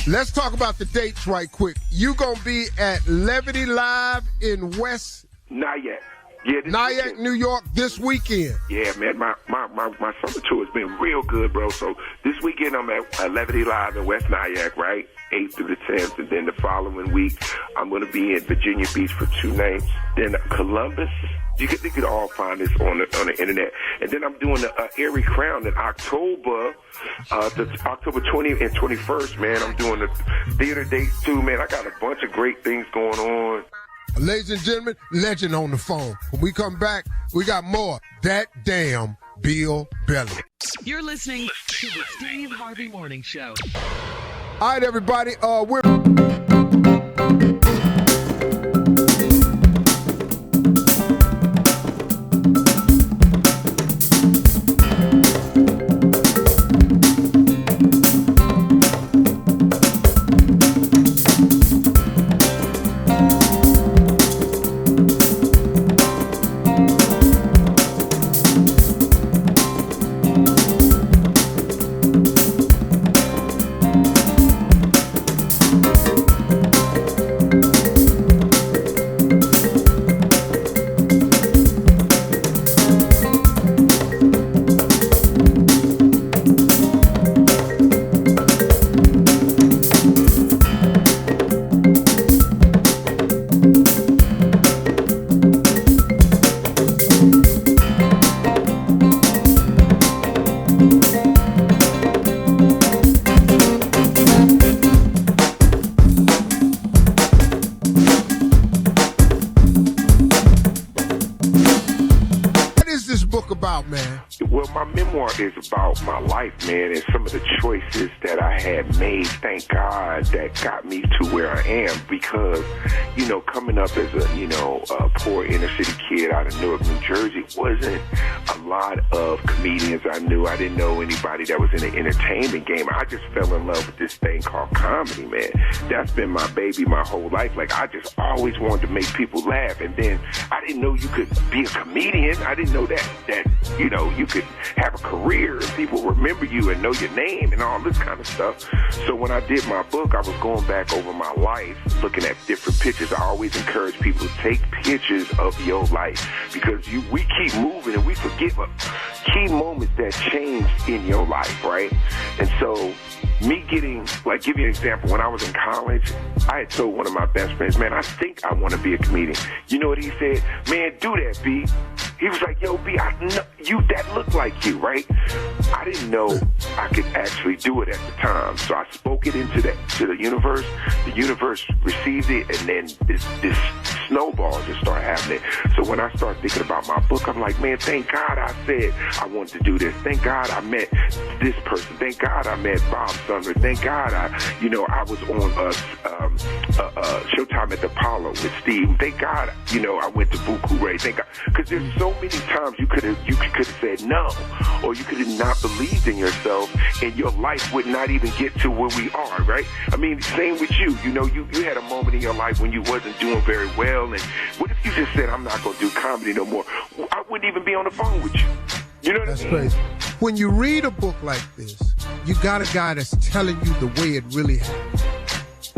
Let's talk about the dates right quick. You gonna be at Levity Live in West Nyack. Yeah, Nyack, New York, this weekend. Yeah, man, my summer tour has been real good, bro. So this weekend I'm at Levity Live in West Nyack, right? 8th through the 10th, and then the following week I'm going to be in Virginia Beach for 2 nights. Then Columbus. You could all find this on the internet. And then I'm doing the Erie Crown in October, October 20th and 21st, man. I'm doing the theater dates too, man. I got a bunch of great things going on. Ladies and gentlemen, legend on the phone. When we come back, we got more. That damn Bill Bellamy. You're listening to the Steve Harvey Morning Show. All right, everybody. We're... book about, man? Well, my memoir is about my life, man, and some of the choices that I had made, thank God, that got me to where I am. Because, you know, coming up as a poor inner city kid out of Newark, New Jersey, wasn't a lot of comedians I knew. I didn't know anybody that was in the entertainment game. I just fell in love with this thing called comedy, man. That's been my baby my whole life. Like, I just always wanted to make people laugh. And then I didn't know you could be a comedian. I didn't know that you know, you could have a career and people remember you and know your name and all this kind of stuff. So when I did my book, I was going back over my life, looking at different pictures. I always encourage people to take pictures of your life because we keep moving and we forget key moments that changed in your life, right? And so me getting, like, give you an example. When I was in college, I had told one of my best friends, man, I think I want to be a comedian. You know what he said? Man, do that, B. He was like, yo, B, I know you, that look like you, right? I didn't know I could actually do it at the time. So I spoke it into the universe. The universe received it, and then this snowball just started happening. So when I started thinking about my book, I'm like, man, thank God I said I wanted to do this. Thank God I met this person. Thank God I met Bob Sumner. Thank God I was on Showtime at the Apollo with Steve. Thank God, I went to Buku Ray. Thank God. Because there's so many times you could have said no, or you could have not believed in yourself, and your life would not even get to where we are, right? I mean, same with you. You had a moment in your life when you wasn't doing very well, and what if you just said, I'm not going to do comedy no more? I wouldn't even be on the phone with you. You know what I mean? That's crazy. When you read a book like this, you got a guy that's telling you the way it really happened.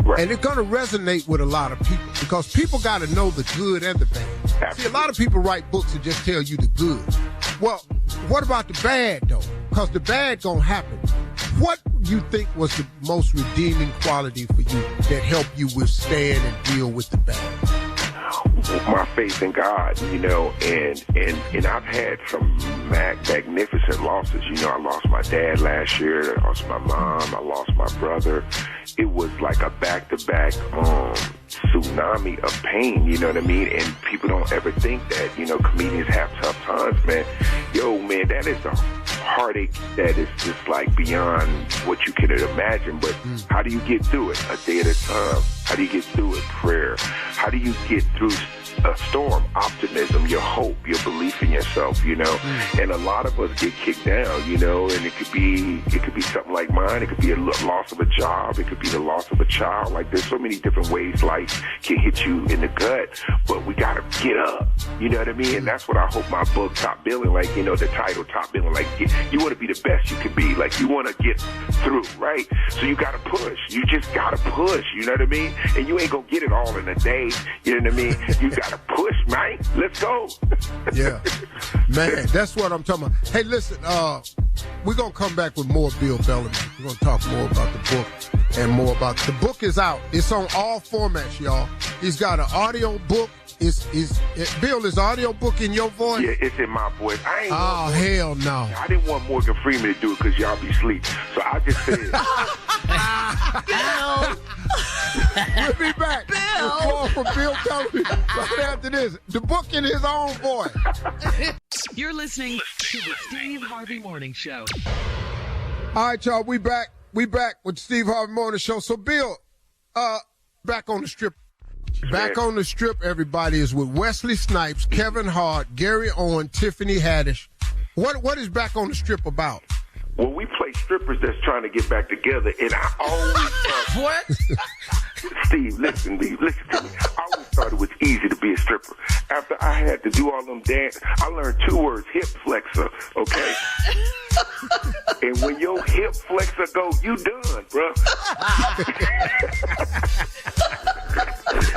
Right. And it's going to resonate with a lot of people because people got to know the good and the bad. Absolutely. See, a lot of people write books and just tell you the good. Well, what about the bad, though? Because the bad going to happen. What you think was the most redeeming quality for you that helped you withstand and deal with the bad? My faith in God, and I've had some magnificent losses. I lost my dad last year. I lost my mom. I lost my brother. It was like a back-to-back tsunami of pain, you know what I mean? And people don't ever think that, comedians have tough times, man. Yo, man, that is a heartache that is just like beyond what you can imagine. But how do you get through it? A day at a time. How do you get through it? Prayer. How do you get through a storm? Optimism, your hope, your belief in yourself, And a lot of us get kicked down, and it could be something like mine. It could be a loss of a job. It could be the loss of a child. Like, there's so many different ways life can hit you in the gut, but we gotta get up. You know what I mean? And that's what I hope my book, Top Billing, like, the title, Top Billing, like, you want to be the best you can be. Like, you want to get through, right? So you gotta push. You just gotta push, you know what I mean? And you ain't gonna get it all in a day, you know what I mean? You gotta push, man. Let's go. Yeah. Man, that's what I'm talking about. Hey, listen, we're going to come back with more Bill Bellamy. We're going to talk more about the book and more about the book is out. It's on all formats, y'all. He's got an audio book. Bill, is audio book in your voice? Yeah, it's in my voice. Hell no. I didn't want Morgan Freeman to do it because y'all be asleep. So I just said. We'll be back. Bill. More from Bill Bellamy right after this. The book in his own voice. You're listening to the Steve Harvey Morning Show. All right, y'all. We back. We back with the Steve Harvey Morning Show. So, Bill, back on the strip. Back on the strip, everybody, is with Wesley Snipes, Kevin Hart, Gary Owen, Tiffany Haddish. What is Back on the Strip about? Well, we play strippers that's trying to get back together, and I always thought... What? Steve, listen to me. I always thought it was easy to be a stripper. After I had to do all them dance, I learned 2 words, hip flexor, okay? And when your hip flexor go, you done, bro.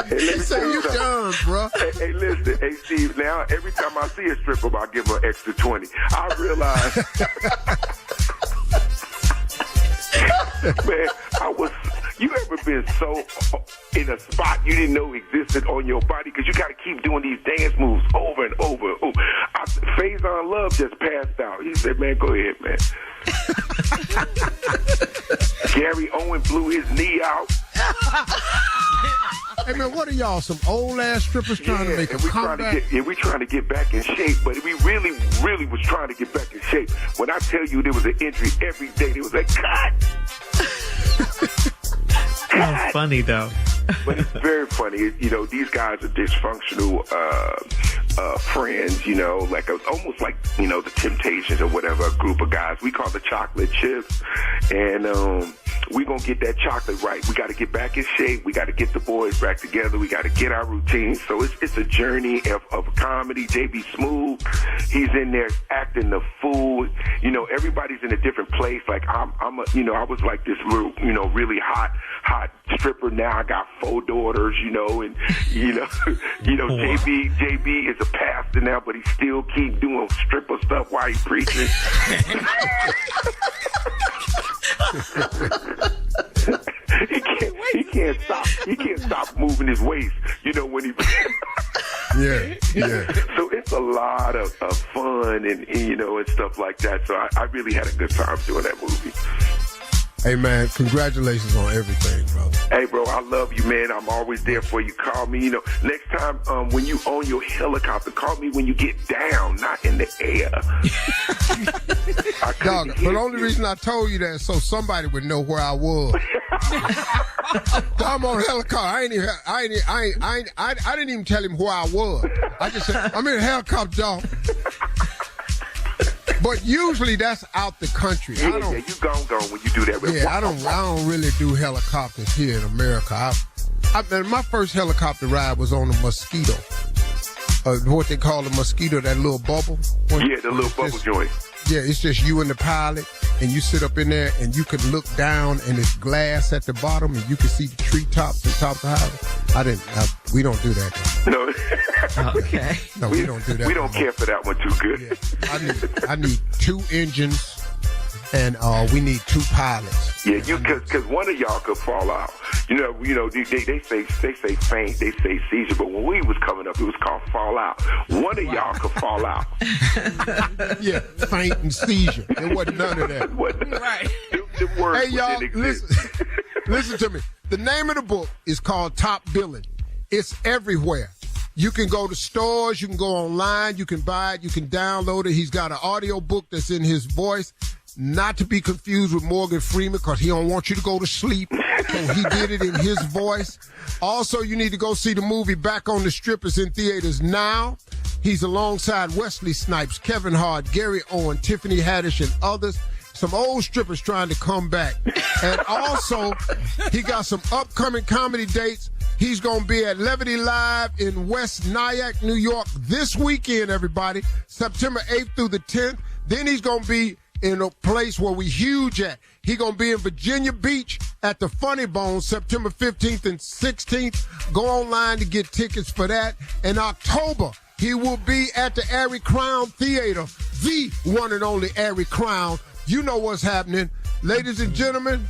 He said you done, bro. Hey, listen. Hey, Steve, now every time I see a stripper, I give her an extra 20. I realize... Man, you ever been so in a spot you didn't know existed on your body? Because you got to keep doing these dance moves over and over. Faison Love just passed out. He said, man, go ahead, man. Gary Owen blew his knee out. Hey, man, what are y'all, some old-ass strippers trying to make a comeback? We trying to get back in shape, but we really was trying to get back in shape. When I tell you there was an injury every day, there was a cut. That's funny, though. But it's very funny. You know, these guys are dysfunctional friends, you know, like almost like, you know, the Temptations or whatever, a group of guys. We call the chocolate chips. And we going to get that chocolate right. We got to get back in shape. We got to get the boys back together. We got to get our routine. So it's a journey of comedy. JB Smooth, he's in there acting the fool. You know, everybody's in a different place. Like I was like this little, you know, really hot stripper. Now I got 4 daughters, you know, and JB is a pastor now, but he still keep doing stripper stuff while he preaching. He can't stop. He can't stop moving his waist. You know when he. Yeah. So it's a lot of fun and you know and stuff like that. So I really had a good time doing that movie. Hey, man, congratulations on everything, brother. Hey, bro, I love you, man. I'm always there for you. Call me, you know. Next time when you on your helicopter, call me when you get down, not in the air. Dog, but the only reason I told you that is so somebody would know where I was. I'm on a helicopter. I didn't even tell him where I was. I just said, I'm in a helicopter, dog. But usually that's out the country. Yeah, you gone when you do that. Yeah, I don't really do helicopters here in America. My first helicopter ride was on a Mosquito. What they call a Mosquito, that little bubble. Yeah, the little bubble joint. Yeah, it's just you and the pilot, and you sit up in there, and you can look down, and it's glass at the bottom, and you can see the treetops and tops of houses. We don't do that. No. Okay. No, we don't do that. We don't care for that one too good. Yeah. I need 2 engines, and we need 2 pilots. Yeah, because one of y'all could fall out. You know, they say faint, they say seizure, but when we was coming up, it was called fall out. One of y'all could fall out. Yeah, faint and seizure. There wasn't none of that. Right. The words hey, y'all, listen to me. The name of the book is called Top Billing. It's everywhere. You can go to stores, you can go online, you can buy it, you can download it. He's got an audio book that's in his voice, not to be confused with Morgan Freeman because he don't want you to go to sleep. So he did it in his voice. Also, you need to go see the movie Back on the Strip. It's in theaters now. He's alongside Wesley Snipes, Kevin Hart, Gary Owen, Tiffany Haddish, and others. Some old strippers trying to come back. And also, he got some upcoming comedy dates. He's going to be at Levity Live in West Nyack, New York this weekend, everybody, September 8th through the 10th. Then he's going to be in a place where we huge at. He's going to be in Virginia Beach at the Funny Bone September 15th and 16th. Go online to get tickets for that. In October, he will be at the Airy Crown Theater, the one and only Airy Crown. You know what's happening. Ladies and gentlemen,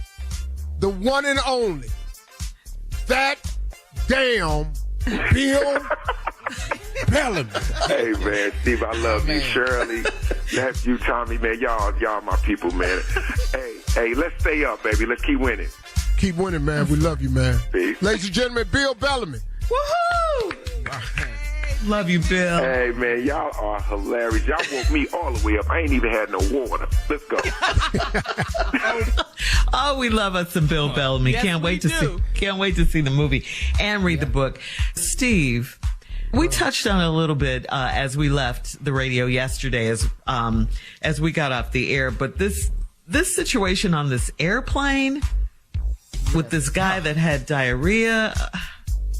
the one and only, that damn Bill Bellamy. Hey, man, Steve, I love you. Shirley, that's you, Tommy, man. Y'all my people, man. Hey, let's stay up, baby. Let's keep winning. Keep winning, man. We love you, man. Peace. Ladies and gentlemen, Bill Bellamy. Woohoo! Love you, Bill. Hey, man, y'all are hilarious. Y'all woke me all the way up. I ain't even had no water. Let's go. Oh, we love us some Bill Bellamy. Yes, Can't wait to see the movie and read the book. Steve, we touched on it a little bit as we left the radio yesterday as we got off the air, but this situation on this airplane with this guy that had diarrhea.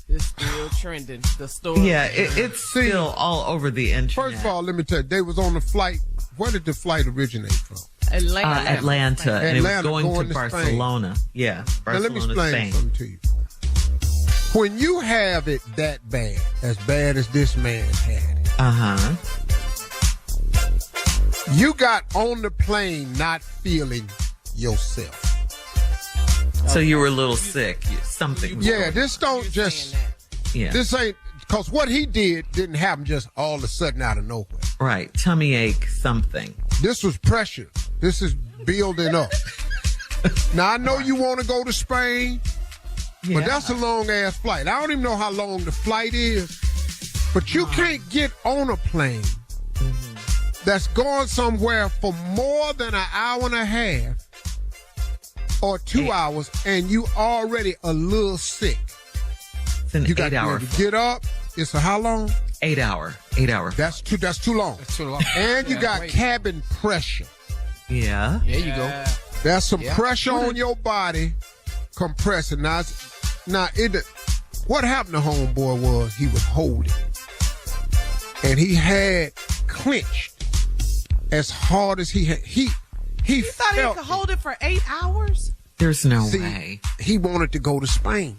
It's still trending. The story. Yeah, it's still all over the internet. First of all, let me tell you, they was on the flight. Where did the flight originate from? Atlanta. And it was going to Barcelona. Spain. Yeah, Barcelona, now let me explain Spain. something to you. When you have it that bad, as bad as this man had it, you got on the plane not feeling yourself. So you were a little sick. Something. Yeah, this don't just. Yeah. This ain't, because what he did didn't happen just all of a sudden out of nowhere. Right. Tummy ache, something. This was pressure. This is building up. Now, I know you want to go to Spain. But that's a long-ass flight. I don't even know how long the flight is. But you can't get on a plane that's going somewhere for more than an hour and a half or 2 hours, and you already a little sick. It's an 8-hour flight. Get up. It's a how long? 8 hour. 8 hour. That's too long. That's too long. And you got cabin pressure. Yeah. There you go. There's some pressure on your body compressing. What happened to homeboy was he was holding. And he had clenched as hard as he had. He thought he could hold it for 8 hours? There's no way. He wanted to go to Spain.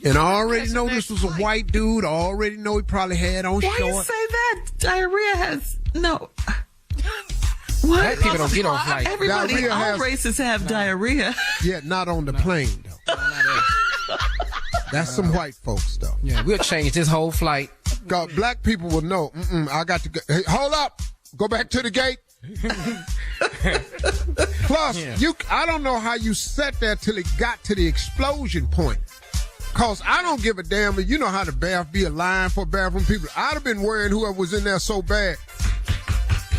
And I already know this was a white dude. I already know he probably had on shorts. Why you say that? Diarrhea has no. What? Black people don't get on flights. Everybody, all races have diarrhea. Yeah, not on the plane, though. That's some white folks stuff. Yeah, we'll change this whole flight. God, black people will know. I got to go. Hey, hold up. Go back to the gate. Plus, I don't know how you sat there till it got to the explosion point. Cause I don't give a damn. You know how the bath be a line for bathroom people. I'd have been worrying whoever was in there so bad.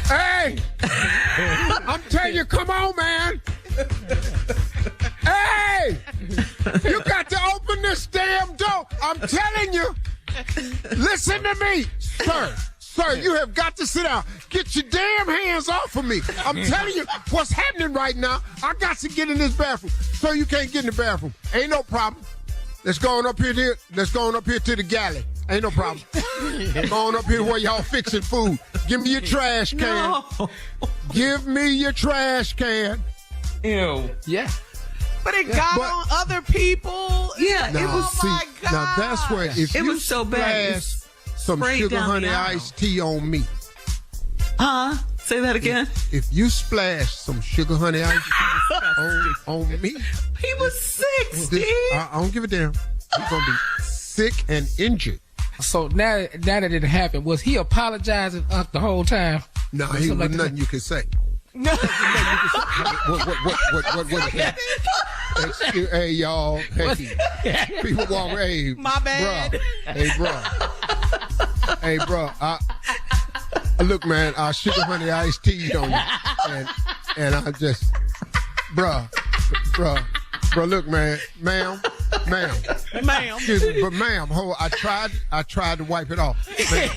Hey, I'm telling you, come on, man. Hey, you got to open this damn door. I'm telling you. Listen to me, sir. Sir, you have got to sit down. Get your damn hands off of me. I'm telling you what's happening right now. I got to get in this bathroom. Sir, you can't get in the bathroom. Ain't no problem. Let's go on up here to the galley. Ain't no problem. Go on up here where y'all fixing food. Give me your trash can. No. Give me your trash can. Ew. Yeah. But it got on other people. Yeah, it was. Oh my God. Now that's where if it you was so bad. Some sugar honey iced tea on me. Say that again. If you splash some sugar honey iced tea on me. He was sick, Steve. I don't give a damn. He's going to be sick and injured. So now that it happened, was he apologizing the whole time? No, he was nothing you could say. No. What? Hey, y'all. Hey, people walk. Hey, my bad. Hey, bro. Look, man. I sugar honey iced tea on you, and I just, bro. Look, man, ma'am. Excuse me, but ma'am, I tried to wipe it off. Ma'am.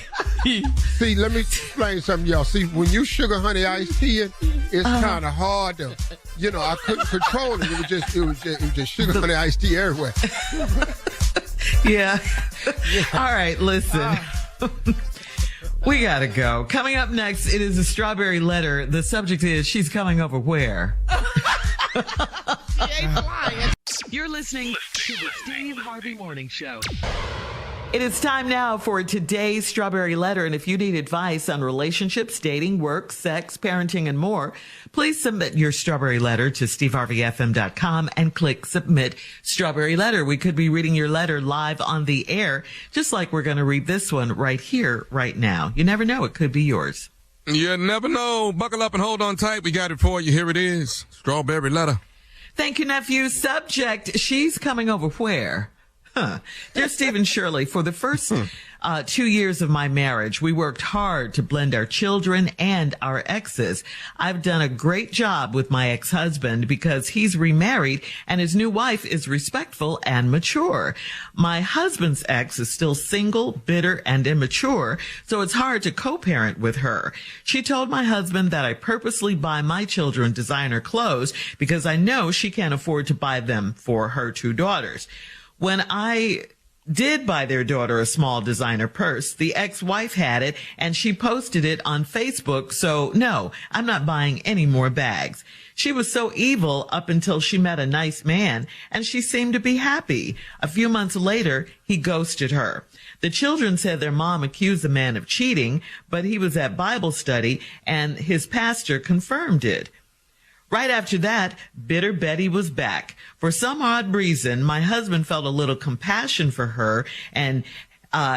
See, let me explain something, y'all. See, when you sugar honey iced tea, it's kind of hard to, I couldn't control it. It was just sugar honey iced tea everywhere. Yeah. All right, listen. We gotta go. Coming up next, it is a strawberry letter. The subject is, she's coming over where? She ain't flying. You're listening to the Steve Harvey Morning Show. It is time now for today's Strawberry Letter. And if you need advice on relationships, dating, work, sex, parenting, and more, please submit your Strawberry Letter to steveharveyfm.com and click Submit Strawberry Letter. We could be reading your letter live on the air, just like we're going to read this one right here, right now. You never know. It could be yours. You never know. Buckle up and hold on tight. We got it for you. Here it is. Strawberry Letter. Thank you, nephew. Subject, she's coming over where? Dear Steve and Shirley, for the first 2 years of my marriage, we worked hard to blend our children and our exes. I've done a great job with my ex-husband because he's remarried and his new wife is respectful and mature. My husband's ex is still single, bitter, and immature, so it's hard to co-parent with her. She told my husband that I purposely buy my children designer clothes because I know she can't afford to buy them for her 2 daughters. When I did buy their daughter a small designer purse, the ex-wife had it and she posted it on Facebook. So no, I'm not buying any more bags. She was so evil up until she met a nice man and she seemed to be happy. A few months later, he ghosted her. The children said their mom accused the man of cheating, but he was at Bible study and his pastor confirmed it. Right after that, bitter Betty was back. For some odd reason, my husband felt a little compassion for her and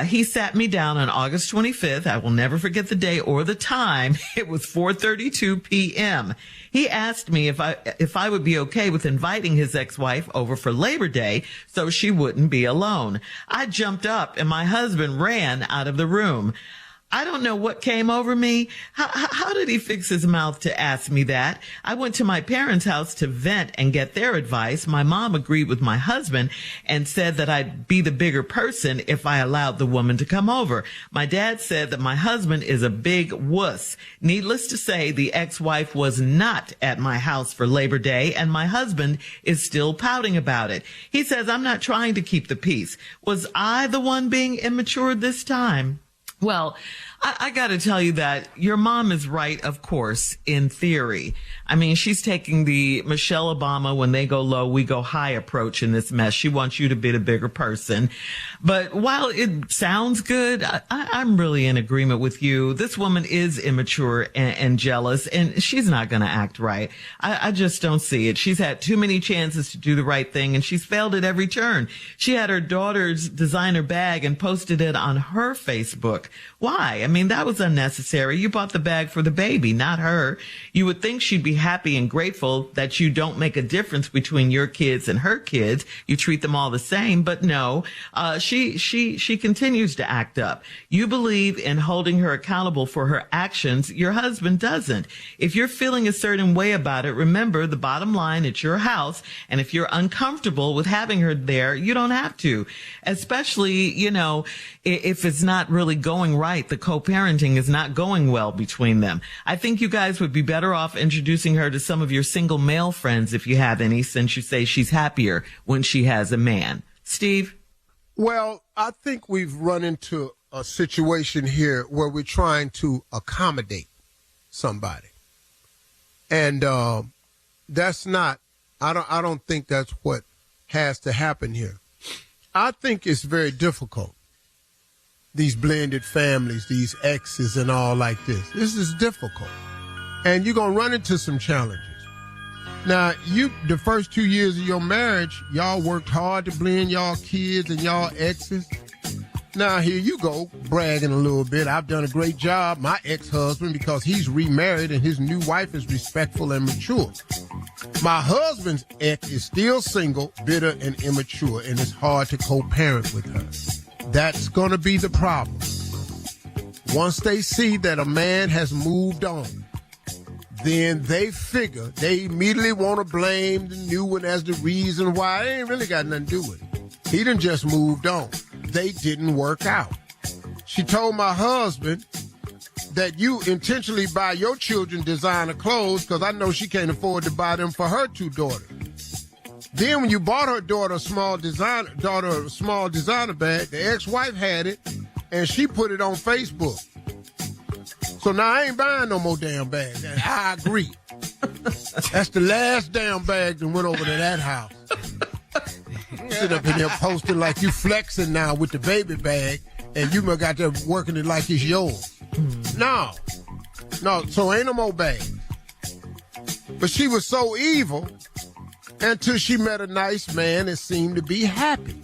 He sat me down on August 25th. I will never forget the day or the time. It was 4:32 p.m. He asked me if I would be okay with inviting his ex-wife over for Labor Day so she wouldn't be alone. I jumped up and my husband ran out of the room. I don't know what came over me. How did he fix his mouth to ask me that? I went to my parents' house to vent and get their advice. My mom agreed with my husband and said that I'd be the bigger person if I allowed the woman to come over. My dad said that my husband is a big wuss. Needless to say, the ex-wife was not at my house for Labor Day, and my husband is still pouting about it. He says, I'm not trying to keep the peace. Was I the one being immature this time? Well, I got to tell you that your mom is right, of course, in theory. I mean, she's taking the Michelle Obama, when they go low, we go high approach in this mess. She wants you to be the bigger person. But while it sounds good, I'm really in agreement with you. This woman is immature and jealous, and she's not going to act right. I just don't see it. She's had too many chances to do the right thing, and she's failed at every turn. She had her daughter's designer bag and posted it on her Facebook. Why? I mean, that was unnecessary. You bought the bag for the baby, not her. You would think she'd be happy and grateful that you don't make a difference between your kids and her kids. You treat them all the same, but no, she continues to act up. You believe in holding her accountable for her actions. Your husband doesn't. If you're feeling a certain way about it, remember the bottom line, it's your house. And if you're uncomfortable with having her there, you don't have to, especially, if it's not really going right. The co-parenting is not going well between them. I think you guys would be better off introducing her to some of your single male friends if you have any, since you say she's happier when she has a man. Steve? Well, I think we've run into a situation here where we're trying to accommodate somebody. And that's not, I don't think that's what has to happen here. I think it's very difficult. These blended families, these exes and all like this. This is difficult. And you're going to run into some challenges. Now, the first 2 years of your marriage, y'all worked hard to blend y'all kids and y'all exes. Now, here you go, bragging a little bit. I've done a great job. My ex-husband, because he's remarried and his new wife is respectful and mature. My husband's ex is still single, bitter, and immature, and it's hard to co-parent with her. That's going to be the problem. Once they see that a man has moved on, then they immediately want to blame the new one as the reason why. They ain't really got nothing to do with it. He done just moved on. They didn't work out. She told my husband that you intentionally buy your children designer clothes because I know she can't afford to buy them for her two daughters. Then when you bought her daughter a small designer bag, the ex-wife had it, and she put it on Facebook. So now I ain't buying no more damn bags. I agree. That's the last damn bag that went over to that house. Sit up in there posting like you flexing now with the baby bag, and you got there working it like it's yours. No, so ain't no more bags. But she was so evil until she met a nice man and seemed to be happy.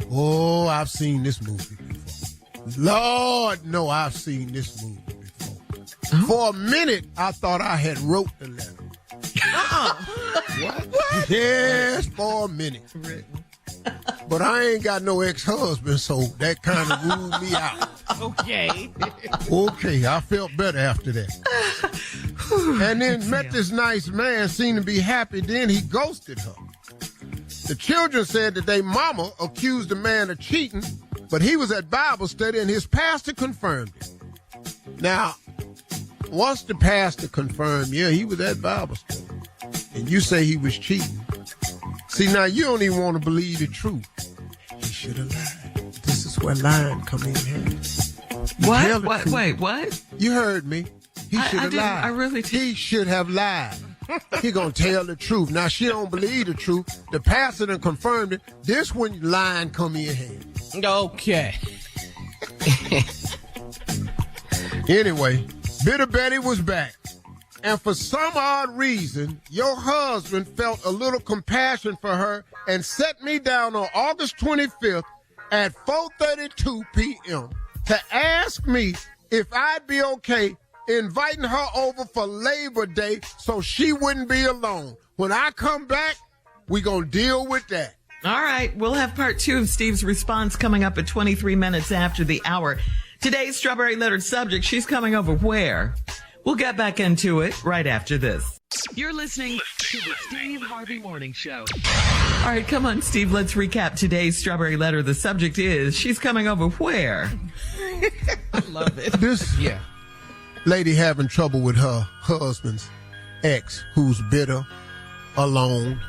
Oh, I've seen this movie before. Lord, no, I've seen this movie before. Oh. For a minute, I thought I had wrote the letter. What? Yes, for a minute. But I ain't got no ex-husband, so that kind of ruled me out. Okay. Okay, I felt better after that. And then met this nice man, seemed to be happy, then he ghosted her. The children said that their mama accused the man of cheating, but he was at Bible study and his pastor confirmed it. Now, once the pastor confirmed, yeah, he was at Bible study, and you say he was cheating. See, now you don't even want to believe the truth. He should have lied. This is where lying come in handy. What? Wait, what? You heard me. He should have lied. I really did. He should have lied. He gonna tell the truth. Now she don't believe the truth. The pastor done confirmed it. This when lying come in handy. Okay. Anyway, Bitter Betty was back. And for some odd reason, your husband felt a little compassion for her and set me down on August 25th at 4:32 p.m. to ask me if I'd be okay inviting her over for Labor Day so she wouldn't be alone. When I come back, we gonna deal with that. All right. We'll have part 2 of Steve's response coming up at 23 minutes after the hour. Today's Strawberry Letter subject, she's coming over where? We'll get back into it right after this. You're listening to the Steve Harvey Morning Show. All right, come on, Steve. Let's recap today's Strawberry Letter. The subject is, she's coming over where? I love it. This lady having trouble with her husband's ex, who's bitter, alone,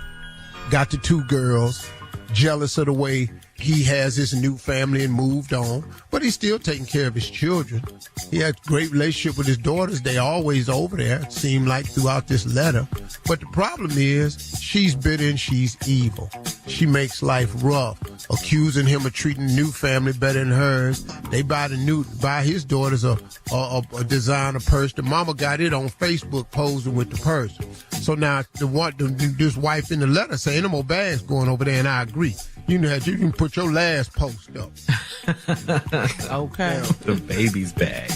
got the 2 girls, jealous of the way he has his new family and moved on, but he's still taking care of his children. He had a great relationship with his daughters. They always over there, it seemed like throughout this letter. But the problem is she's bitter and she's evil. She makes life rough, accusing him of treating the new family better than hers. They buy his daughters a designer purse. The mama got it on Facebook posing with the purse. So now this wife in the letter saying, no more bags going over there, and I agree. You know, you can put your last post up. Okay. The baby's bag.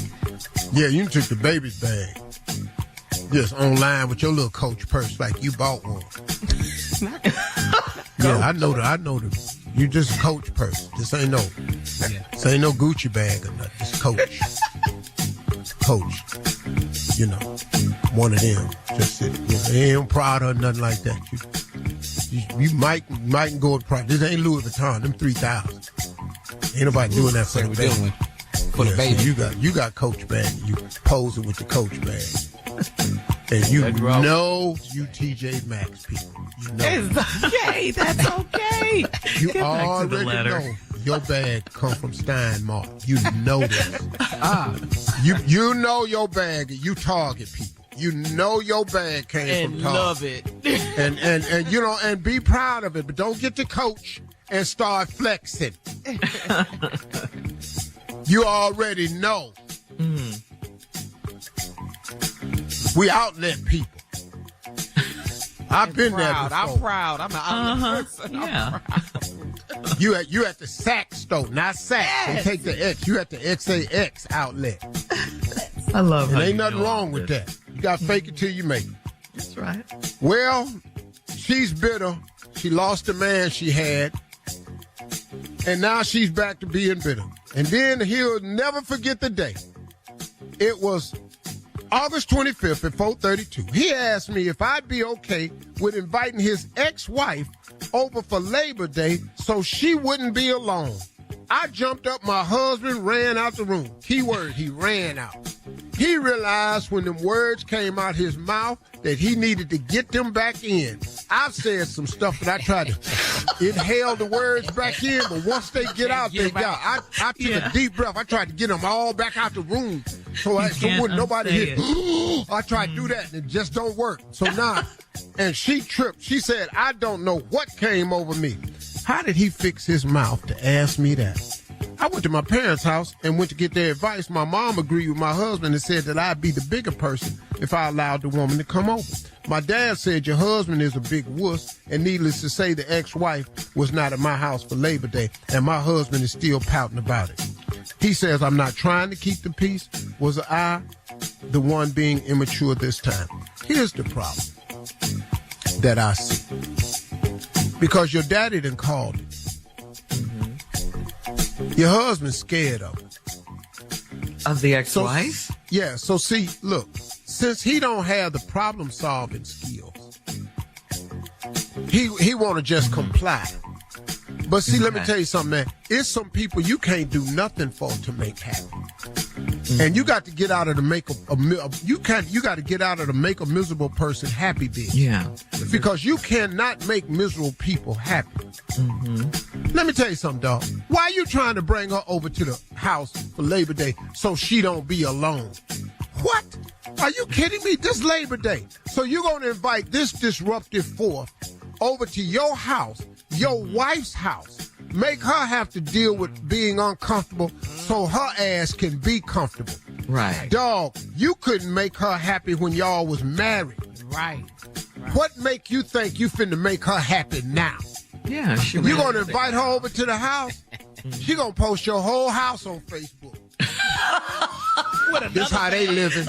Yeah, you can take the baby's bag. Just online with your little Coach purse like you bought one. Yeah, I know the. You just Coach purse. This ain't no Gucci bag or nothing. It's Coach. Coach. You know, one of them. Just ain't proud of nothing like that. You might go with pride. This ain't Louis Vuitton. Them 3,000. Ain't nobody doing that for the baby. For the baby. So you got Coach bag. You posing with the Coach bag. And you know you TJ Maxx people. You know. It's okay. That's okay. You already know your bag come from Stein Mart. You know this. You know your bag. You Target people. You know your bag came from Target. Love it. and you know, and be proud of it, but don't get to Coach and start flexing. You already know. We outlet people. I've been there before. I'm proud. I'm an outlet person. Yeah. You at the Saks store, not Saks. Yes. They take the X. You at the XAX outlet. I love And how ain't you nothing know wrong all with this. that. You got to fake it till you make it. That's right. Well, she's bitter. She lost the man she had. And now she's back to being bitter. And then he'll never forget the day. It was August 25th at 4:32. He asked me if I'd be okay with inviting his ex-wife over for Labor Day so she wouldn't be alone. I jumped up, my husband ran out the room. Keyword, he ran out. He realized when them words came out his mouth that he needed to get them back in. I've said some stuff that I tried to inhale the words back in, but once they get out, they got. I took a deep breath. I tried to get them all back out the room so wouldn't nobody hear. I tried to do that and it just don't work. So now, and she tripped. She said, I don't know what came over me. How did he fix his mouth to ask me that? I went to my parents' house and went to get their advice. My mom agreed with my husband and said that I'd be the bigger person if I allowed the woman to come over. My dad said your husband is a big wuss, and needless to say, the ex-wife was not at my house for Labor Day, and my husband is still pouting about it. He says I'm not trying to keep the peace. Was I the one being immature this time? Here's the problem that I see. Because your daddy done called it. Your husband's scared of it. Of the ex-wife? So see, look, since he don't have the problem-solving skills, he want to just comply. But see, let me tell you something, man. It's some people you can't do nothing for to make happy. And you got to get out of the make a miserable person happy business. Yeah. Because you cannot make miserable people happy. Let me tell you something, dog. Why are you trying to bring her over to the house for Labor Day so she don't be alone? What? Are you kidding me? This Labor Day. So you're going to invite this disruptive force over to your house, your wife's house, make her have to deal with being uncomfortable so her ass can be comfortable. Right. Dog, you couldn't make her happy when y'all was married. Right. What make you think you finna make her happy now? Yeah. You gonna invite her over to the house? She gonna post your whole house on Facebook. This how they living.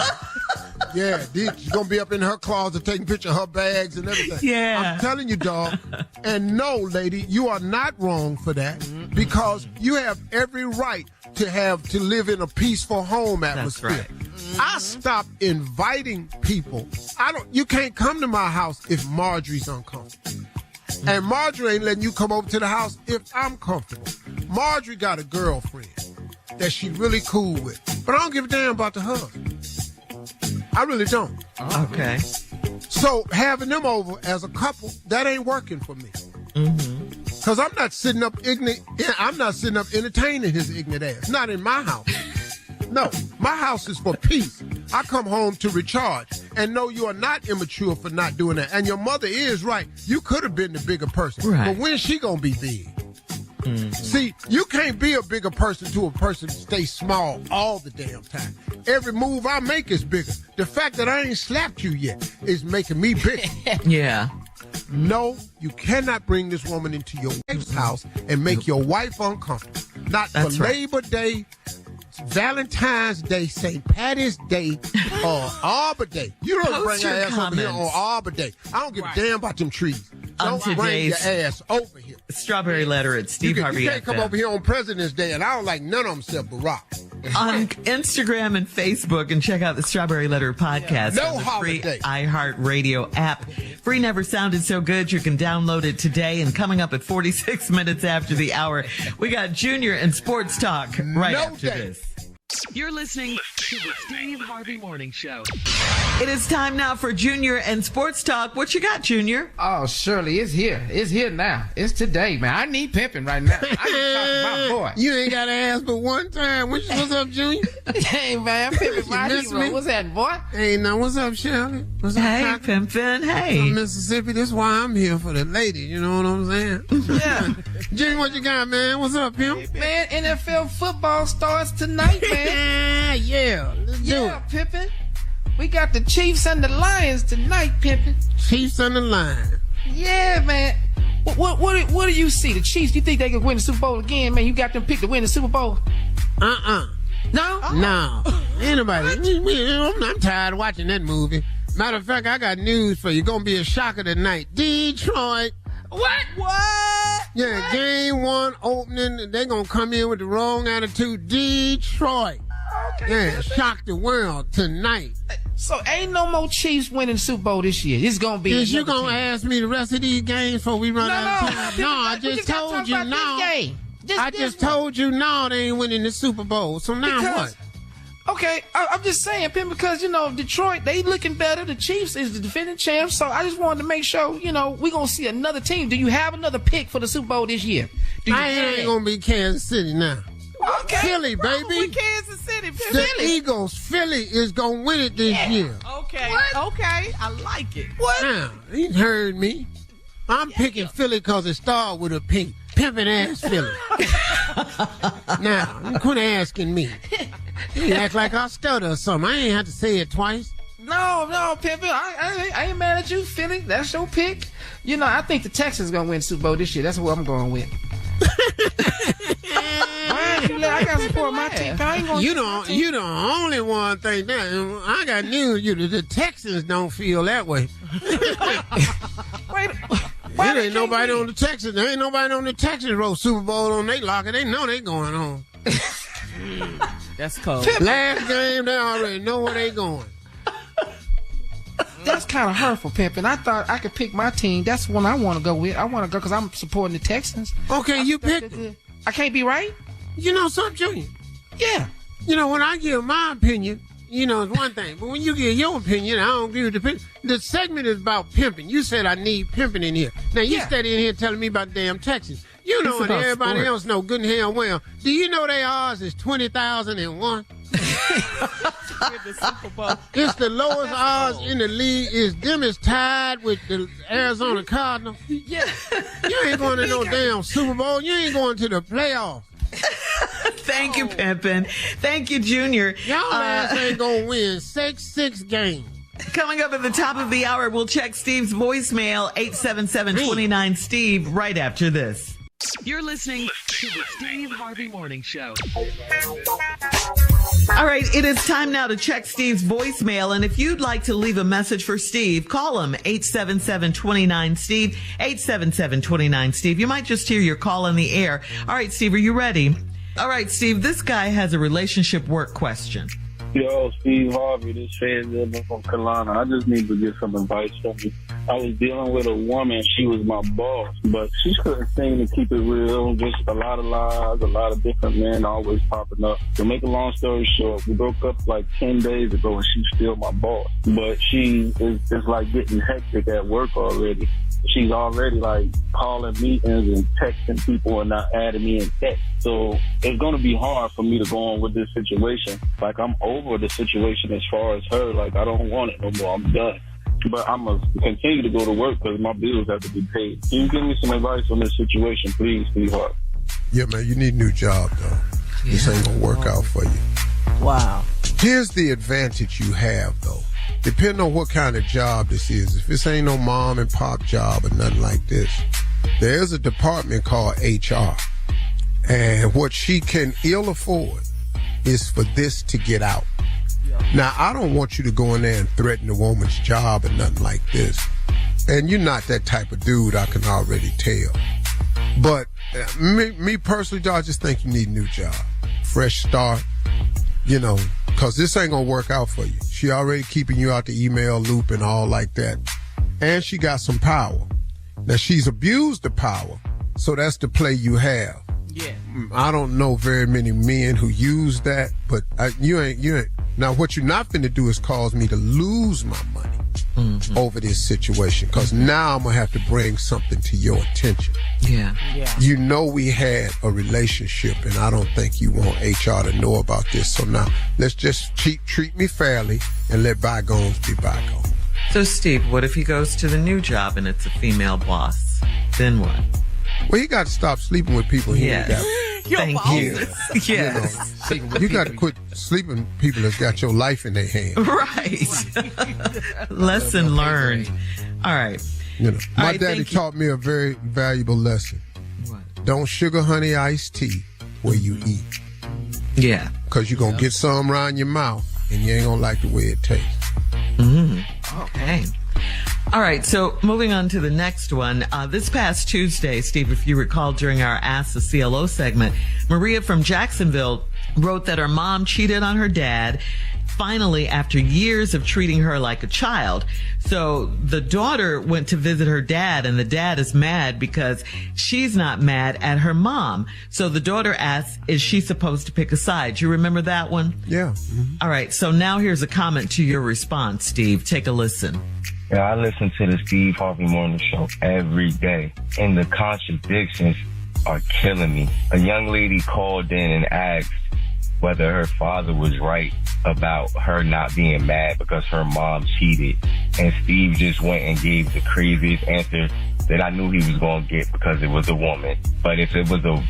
Yeah, she's gonna be up in her closet taking pictures of her bags and everything. Yeah. I'm telling you, dog. And no, lady, you are not wrong for that because you have every right to live in a peaceful home atmosphere. That's right. I stopped inviting people. You can't come to my house if Marjorie's uncomfortable. And Marjorie ain't letting you come over to the house if I'm comfortable. Marjorie got a girlfriend that she really cool with. But I don't give a damn about the husband. I really don't. Okay. So having them over as a couple, that ain't working for me. Because I'm not sitting up entertaining his ignorant ass. Not in my house. No, my house is for peace. I come home to recharge. And no, you are not immature for not doing that. And your mother is right. You could have been the bigger person. Right. But when's she going to be big? See, you can't be a bigger person to a person that stays small all the damn time. Every move I make is bigger. The fact that I ain't slapped you yet is making me bigger. Yeah. No, you cannot bring this woman into your wife's house and make your wife uncomfortable. Not That's for right. Labor Day, Valentine's Day, St. Patty's Day, or Arbor Day. You don't Post bring your your ass over here on comments. Arbor Day. I don't give a damn about them trees. On Don't bring your today's ass over here. Strawberry Letter at Steve You Harvey can't come FM. over here on President's Day, and I don't like none of them except Barack. On Instagram and Facebook, and check out the Strawberry Letter podcast No on the free holiday. iHeartRadio app. Free never sounded so good. You can download it today. And coming up at 46 minutes after the hour, we got Junior and Sports Talk right No after day. this. You're listening to the Steve Harvey Morning Show. It is time now for Junior and Sports Talk. What you got, Junior? Oh, Shirley, it's here. It's here now. It's today, man. I need pimping right now. I need to talk to my boy. You ain't got to ask but one time. What's up, Junior? Hey, man, pimping my miss hero. me? What's that, boy? Hey, now, what's up, Shirley? What's up, Hey, Cocky? Pimpin. From Hey. Mississippi. That's why I'm here for the ladies. You know what I'm saying? Yeah. Junior, what you got, man? What's up, Pimp? Man, NFL football starts tonight, man. Yeah. Let's do Yeah, it. Pimpin. We got the Chiefs and the Lions tonight, Pimpin. Chiefs on the line. Yeah, man. What do you see? The Chiefs, you think they can win the Super Bowl again, man? You got them picked to win the Super Bowl? No? No. Anybody. I'm tired of watching that movie. Matter of fact, I got news for you. Gonna be a shocker tonight. Detroit. What? Yeah, What? game one opening. They gonna come in with the wrong attitude. Detroit. Yeah, shock the world tonight. So ain't no more Chiefs winning the Super Bowl this year. It's gonna be. Is you another gonna team. ask me the rest of these games before we run out of time? No, I we just gotta told talk you about no. this game. I just told you no, they ain't winning the Super Bowl. So now Because- what? Okay, I'm just saying, Pim, because, Detroit, they looking better. The Chiefs is the defending champs. So I just wanted to make sure, we going to see another team. Do you have another pick for the Super Bowl this year? Do you I ain't gonna be Kansas City now. Okay. Philly, baby. Kansas City. The Eagles, Philly is gonna win it this year. Okay. What? Okay. I like it. What? Now, you heard me. I'm picking Philly because it started with a pink. Pimpin' ass Philly. Now, you quit asking me. You act like I stutter or something. I ain't have to say it twice. No, Pimpin, I ain't mad at you, Philly. That's your pick. I think the Texans going to win the Super Bowl this year. That's what I'm going with. I got to support my team. I ain't gonna You the only one think that. I got news. The Texans don't feel that way. Wait. There ain't nobody on the Texans. There ain't nobody on the Texans wrote Super Bowl on their locker. They know they going home. That's cold. Last game, they already know where they going. That's kind of hurtful, Pimpin. I thought I could pick my team. That's the one I want to go with. I want to go because I'm supporting the Texans. Okay, you picked it. I can't be right? You know something, Junior? Yeah. When I give my opinion, it's one thing. But when you give your opinion, I don't give the opinion. The segment is about pimping. You said I need pimping in here. Now, you steady in here telling me about damn Texans. You know, and everybody else know good and hell well. Do you know their odds is 20,001? It's the lowest odds in the league. Them is tied with the Arizona Cardinals. Yeah. You ain't going to no damn Super Bowl. You ain't going to the playoffs. Thank you, Pimpin. Thank you, Junior. Y'all ass ain't gonna win 6 games. Coming up at the top of the hour, we'll check Steve's voicemail, 877-29-STEVE, right after this. You're listening to the Steve Harvey Morning Show. All right, it is time now to check Steve's voicemail. And if you'd like to leave a message for Steve, call him 877-29-STEVE, 877-29-STEVE. You might just hear your call in the air. All right, Steve, are you ready? All right, Steve, this guy has a relationship work question. Yo, Steve Harvey, this fan living from Carolina. I just need to get some advice from you. I was dealing with a woman. She was my boss, but she couldn't seem to keep it real. Just a lot of lies, a lot of different men always popping up. To make a long story short, we broke up like 10 days ago, and she's still my boss. But she is like getting hectic at work already. She's already like calling meetings and texting people and not adding me in text. So it's going to be hard for me to go on with this situation. Like, I'm over the situation as far as her. Like, I don't want it no more. I'm done. But I'm going to continue to go to work because my bills have to be paid. Can you give me some advice on this situation, please, sweetheart? Yeah, man, you need a new job, though. Yeah. This ain't going to work out for you. Wow. Here's the advantage you have, though. Depending on what kind of job this is, if this ain't no mom and pop job or nothing like this, there's a department called HR. And what she can ill afford is for this to get out. Now, I don't want you to go in there and threaten a woman's job or nothing like this. And you're not that type of dude, I can already tell. But me personally, I just think you need a new job. Fresh start, you know, because this ain't going to work out for you. She already keeping you out the email loop and all like that. And she got some power. Now, she's abused the power, so that's the play you have. Yeah. I don't know very many men who use that, but you ain't. Now, what you're not finna do is cause me to lose my money over this situation, because now I'm going to have to bring something to your attention. Yeah. You know we had a relationship, and I don't think you want HR to know about this. So now, let's just treat me fairly and let bygones be bygones. So, Steve, what if he goes to the new job and it's a female boss? Then what? Well, he got to stop sleeping with people he ain't got. Thank you. Yes. You got to quit sleeping with people that's got your life in their hands. Right. Lesson learned. All right. You know, my right, daddy taught me a very valuable lesson. What? Don't sugar honey iced tea where you eat. Yeah. Because you're going to get some around your mouth and you ain't going to like the way it tastes. Okay. All right, so moving on to the next one. This past Tuesday, Steve, if you recall, during our Ask the CLO segment, Maria from Jacksonville wrote that her mom cheated on her dad, finally, after years of treating her like a child. So the daughter went to visit her dad, and the dad is mad because she's not mad at her mom. So the daughter asks, is she supposed to pick a side? Do you remember that one? Yeah. All right, so now here's a comment to your response, Steve. Take a listen. Yeah, I listen to the Steve Harvey Morning Show every day, and the contradictions are killing me. A young lady called in and asked whether her father was right about her not being mad because her mom cheated, and Steve just went and gave the craziest answer that I knew he was going to get because it was a woman. But if it was a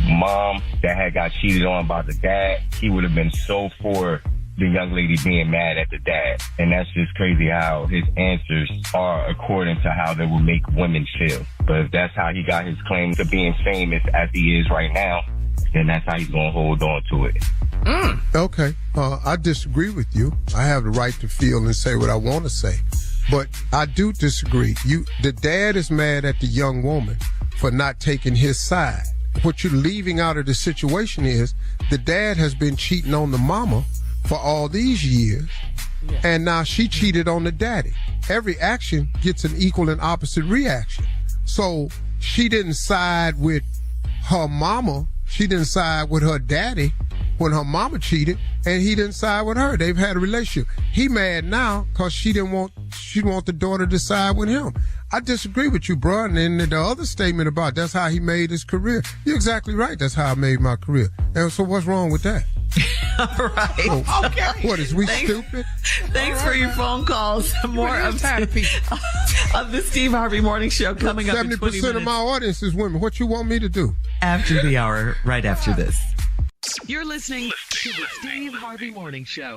mom that had got cheated on by the dad, he would have been so for the young lady being mad at the dad. And that's just crazy how his answers are according to how they will make women feel. But if that's how he got his claim to being famous as he is right now, then that's how he's going to hold on to it. Okay. I disagree with you. I have the right to feel and say what I want to say. But I do disagree. The dad is mad at the young woman for not taking his side. What you're leaving out of the situation is the dad has been cheating on the mama for all these years, and now she cheated on the daddy. Every action gets an equal and opposite reaction. So she didn't side with her mama. She didn't side with her daddy when her mama cheated, and he didn't side with her. They've had a relationship. He mad now because she want the daughter to side with him. I disagree with you, bro. And then the other statement about that's how he made his career. You're exactly right. That's how I made my career. And so what's wrong with that? All right. Oh, okay. What, is we stupid? Thanks for your phone calls. More of the Steve Harvey Morning Show coming up in 20 minutes. 70% of my audience is women. What you want me to do? After the hour, right after this. You're listening to the Steve Harvey Morning Show.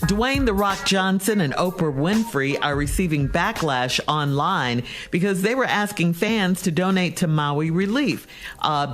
Dwayne "The Rock" Johnson and Oprah Winfrey are receiving backlash online because they were asking fans to donate to Maui relief.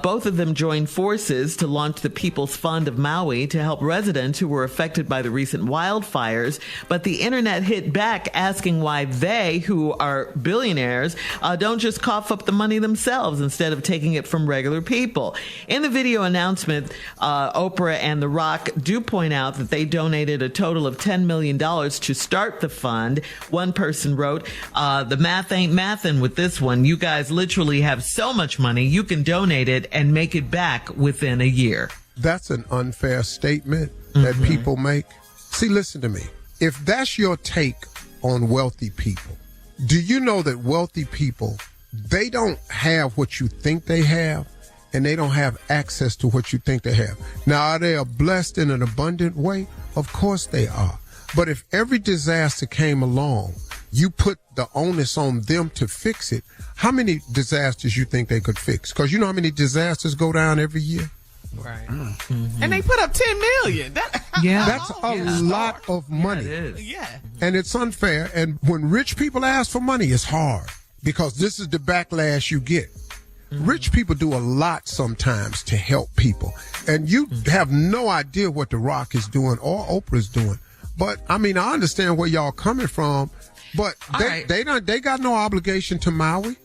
Both of them joined forces to launch the People's Fund of Maui to help residents who were affected by the recent wildfires. But the internet hit back asking why they, who are billionaires, don't just cough up the money themselves instead of taking it from regular people. In the video announcement, Oprah and The Rock do point out that they donated a total of $10 million to start the fund. One person wrote, the math ain't mathin' with this one. You guys literally have so much money, you can donate it and make it back within a year. That's an unfair statement that people make. See, listen to me. If that's your take on wealthy people, do you know that wealthy people, they don't have what you think they have, and they don't have access to what you think they have? Now, are they blessed in an abundant way? Of course they are. But if every disaster came along, you put the onus on them to fix it, how many disasters you think they could fix? Because you know how many disasters go down every year? Right. And they put up $10 million. That's a lot of money. Yeah, it is. Yeah. And it's unfair. And when rich people ask for money, it's hard because this is the backlash you get. Rich people do a lot sometimes to help people. And you have no idea what The Rock is doing or Oprah's doing. But, I mean, I understand where y'all coming from, but they got no obligation to Maui.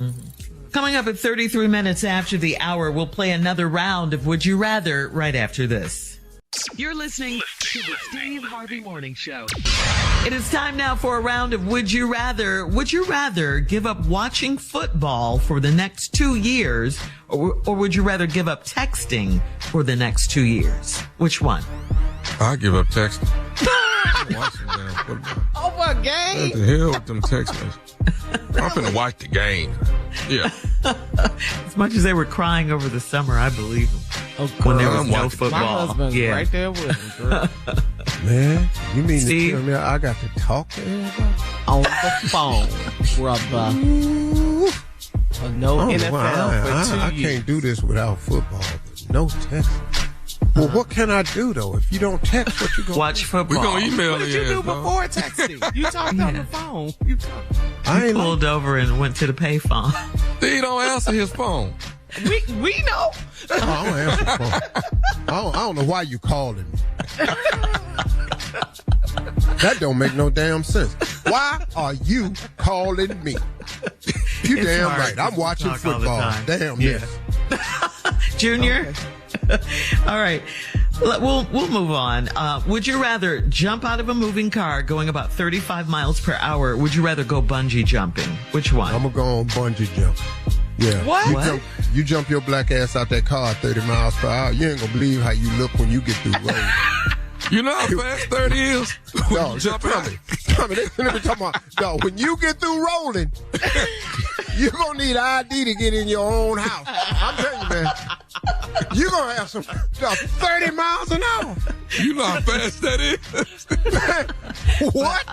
Coming up at 33 minutes after the hour, we'll play another round of Would You Rather right after this. You're listening to the Steve Harvey Morning Show. It is time now for a round of Would You Rather. Would you rather give up watching football for the next 2 years, or would you rather give up texting for the next 2 years? Which one? I give up texting. Watching damn football. Over a game? What the hell with them text messages? I'm finna watch the game. Yeah. As much as they were crying over the summer, I believe them. When there was no football. My husband's right there with him, girl. Man, you mean Steve? to tell me I got to talk to everybody? On the phone, brother. No NFL for 2 I years. can't do this without football, but no text. Well, what can I do, though? If you don't text, what you going to Watch football. We're going to email What did you do before texting? You talked on the phone. I pulled over and went to the payphone. He don't answer his phone. We know. I don't answer the phone. I don't know why you calling me. That don't make no damn sense. Why are you calling me? You It's damn hard right. I'm to watching talk all the football. time. Damn Yeah. yes. Junior? All right. We'll move on. Would you rather jump out of a moving car going about 35 miles per hour? Would you rather go bungee jumping? Which one? I'm going to go on bungee jump. Yeah. What? You jump your black ass out that car at 30 miles per hour. You ain't going to believe how you look when you get through the road. You know how fast 30 is? No, just tell me. Let me talk about. No, when you get through rolling, you're going to need ID to get in your own house. I'm telling you, man. You're going to have some 30 miles an hour. You know how fast that is? What?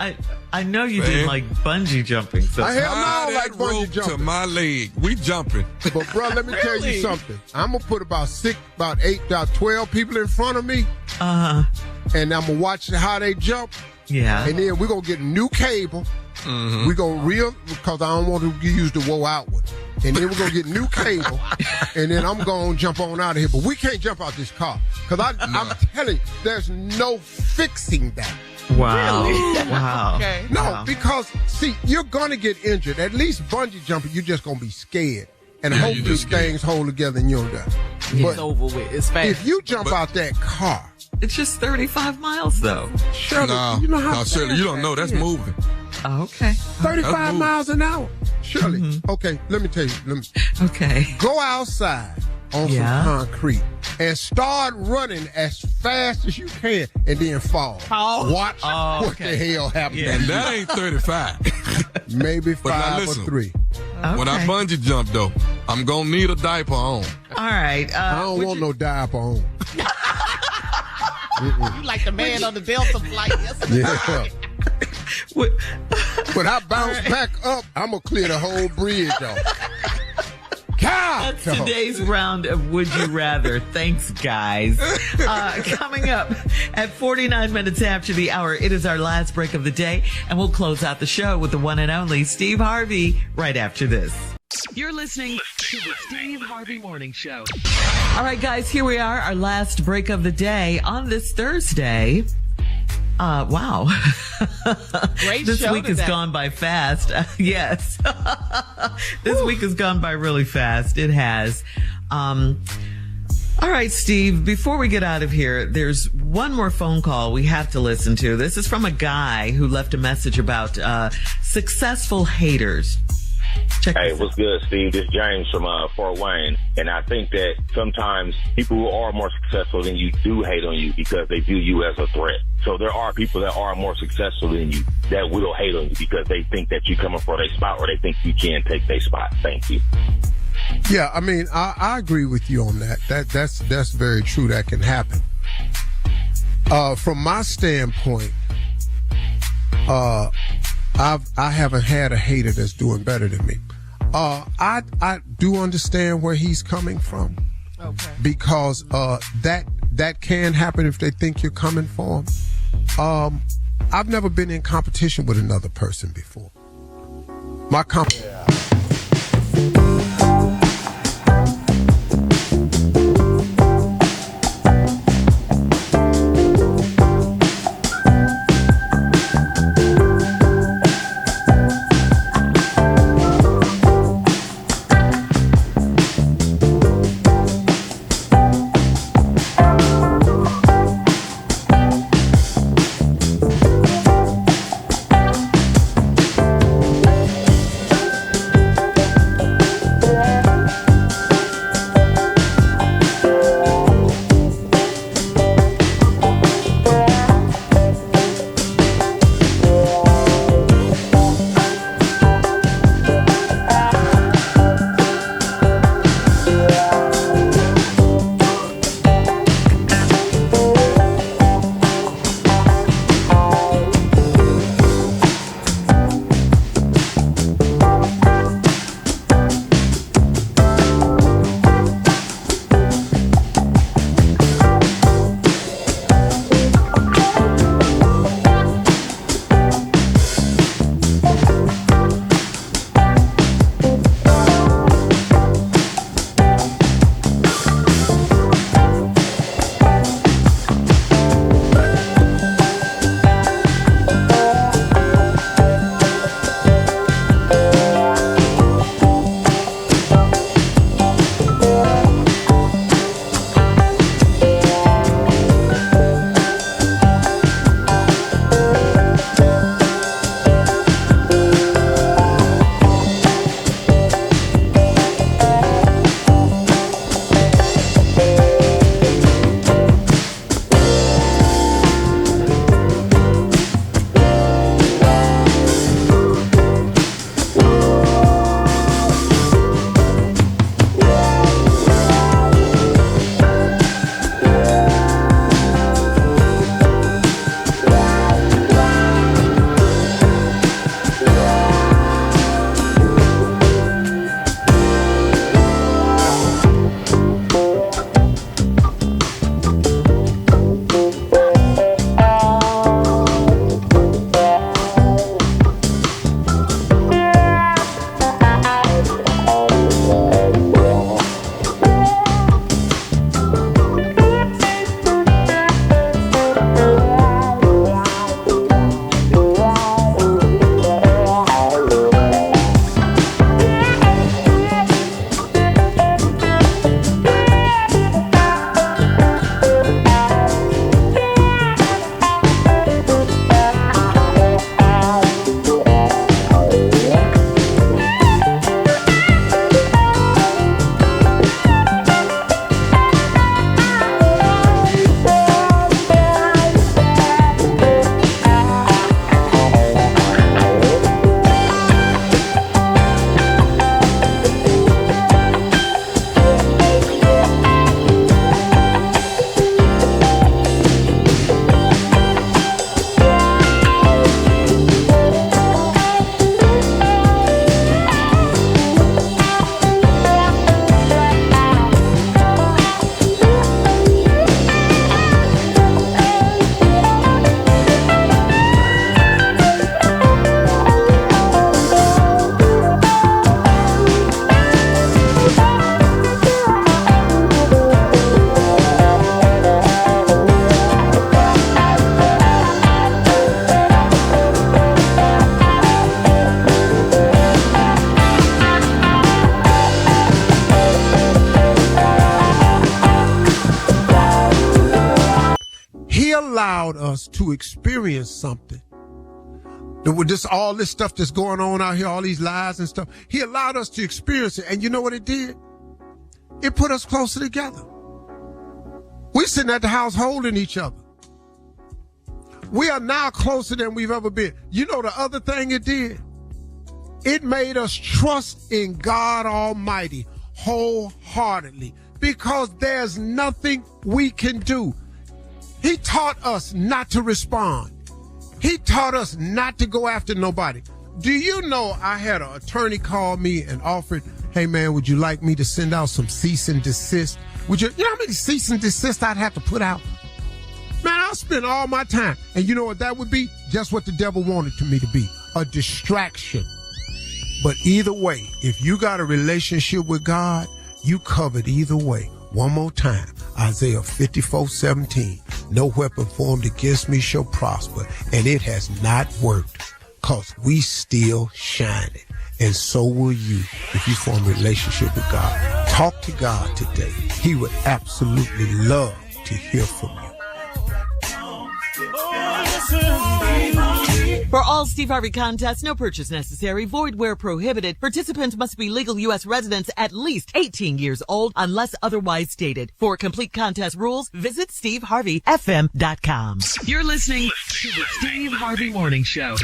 I know you didn't like bungee jumping. So I hell Tie no, that like bungee rope jumping. to my leg. We jumping. But, bro, let me tell you something. I'm going to put about 12 people in front of me. And I'm going to watch how they jump. Yeah. And then we're going to get a new cable. We're going to because I don't want to use the woe out one. And then we're going to get new cable. And then I'm going to jump on out of here. But we can't jump out this car. Because I'm telling you, there's no fixing that. Wow. Really? Wow. Okay. No, Wow. because, see, you're going to get injured. At least bungee jumping, you're just going to be scared. And Yeah, you hopefully just scared. things hold together and you don't die. It's But over with. It's fast. if you jump out that car, It's just 35 miles, though. Shirley, No, you know how Shirley, you don't know. That's moving. Oh, okay. 35 That's miles an hour. Shirley, okay, let me tell you. Okay. Go outside on Yeah. some concrete and start running as fast as you can and then fall. Oh. Watch what the hell happens. Yeah. And that ain't 35. Maybe But now 5 or listen. 3. Okay. When I bungee jump, though, I'm going to need a diaper on. All right. I don't want no diaper on. You like the man on the Delta flight yesterday. Yeah. When I bounce back up, I'm going to clear the whole bridge off. That's today's round of Would You Rather. Thanks, guys. Coming up at 49 minutes after the hour, it is our last break of the day, and we'll close out the show with the one and only Steve Harvey right after this. You're listening to the Steve Harvey Morning Show. All right, guys, here we are, our last break of the day on this Thursday. Wow. Great This show week has today. gone by fast. Yes. This week has gone by really fast. It has. All right, Steve, before we get out of here, there's one more phone call we have to listen to. This is from a guy who left a message about successful haters. Hey, what's good, Steve? This is James from Fort Wayne. And I think that sometimes people who are more successful than you do hate on you because they view you as a threat. So there are people that are more successful than you that will hate on you because they think that you're coming for their spot or they think you can take their spot. Thank you. Yeah, I mean, I agree with you on that. That's very true. That can happen. From my standpoint, I haven't had a hater that's doing better than me. I do understand where he's coming from. Okay. Because that can happen if they think you're coming for them. I've never been in competition with another person before. My He allowed us to experience something. With this, all this stuff that's going on out here, all these lies and stuff, he allowed us to experience it. And you know what it did? It put us closer together. We sitting at the house holding each other. We are now closer than we've ever been. You know the other thing it did? It made us trust in God Almighty wholeheartedly, because there's nothing we can do. He taught us not to respond. He taught us not to go after nobody. Do you know I had an attorney call me and offered, hey man, would you like me to send out some cease and desist? You know how many cease and desist I'd have to put out? Man, I'll spend all my time. And you know what that would be? Just what the devil wanted me to be, a distraction. But either way, if you got a relationship with God, you covered either way. One more time, Isaiah 54:17. No weapon formed against me shall prosper, and it has not worked, because we still shining. And so will you if you form a relationship with God. Talk to God today. He would absolutely love to hear from you. For all Steve Harvey contests, no purchase necessary, void where prohibited. Participants must be legal U.S. residents at least 18 years old unless otherwise stated. For complete contest rules, visit SteveHarveyFM.com. You're listening to the Steve Harvey Morning Show.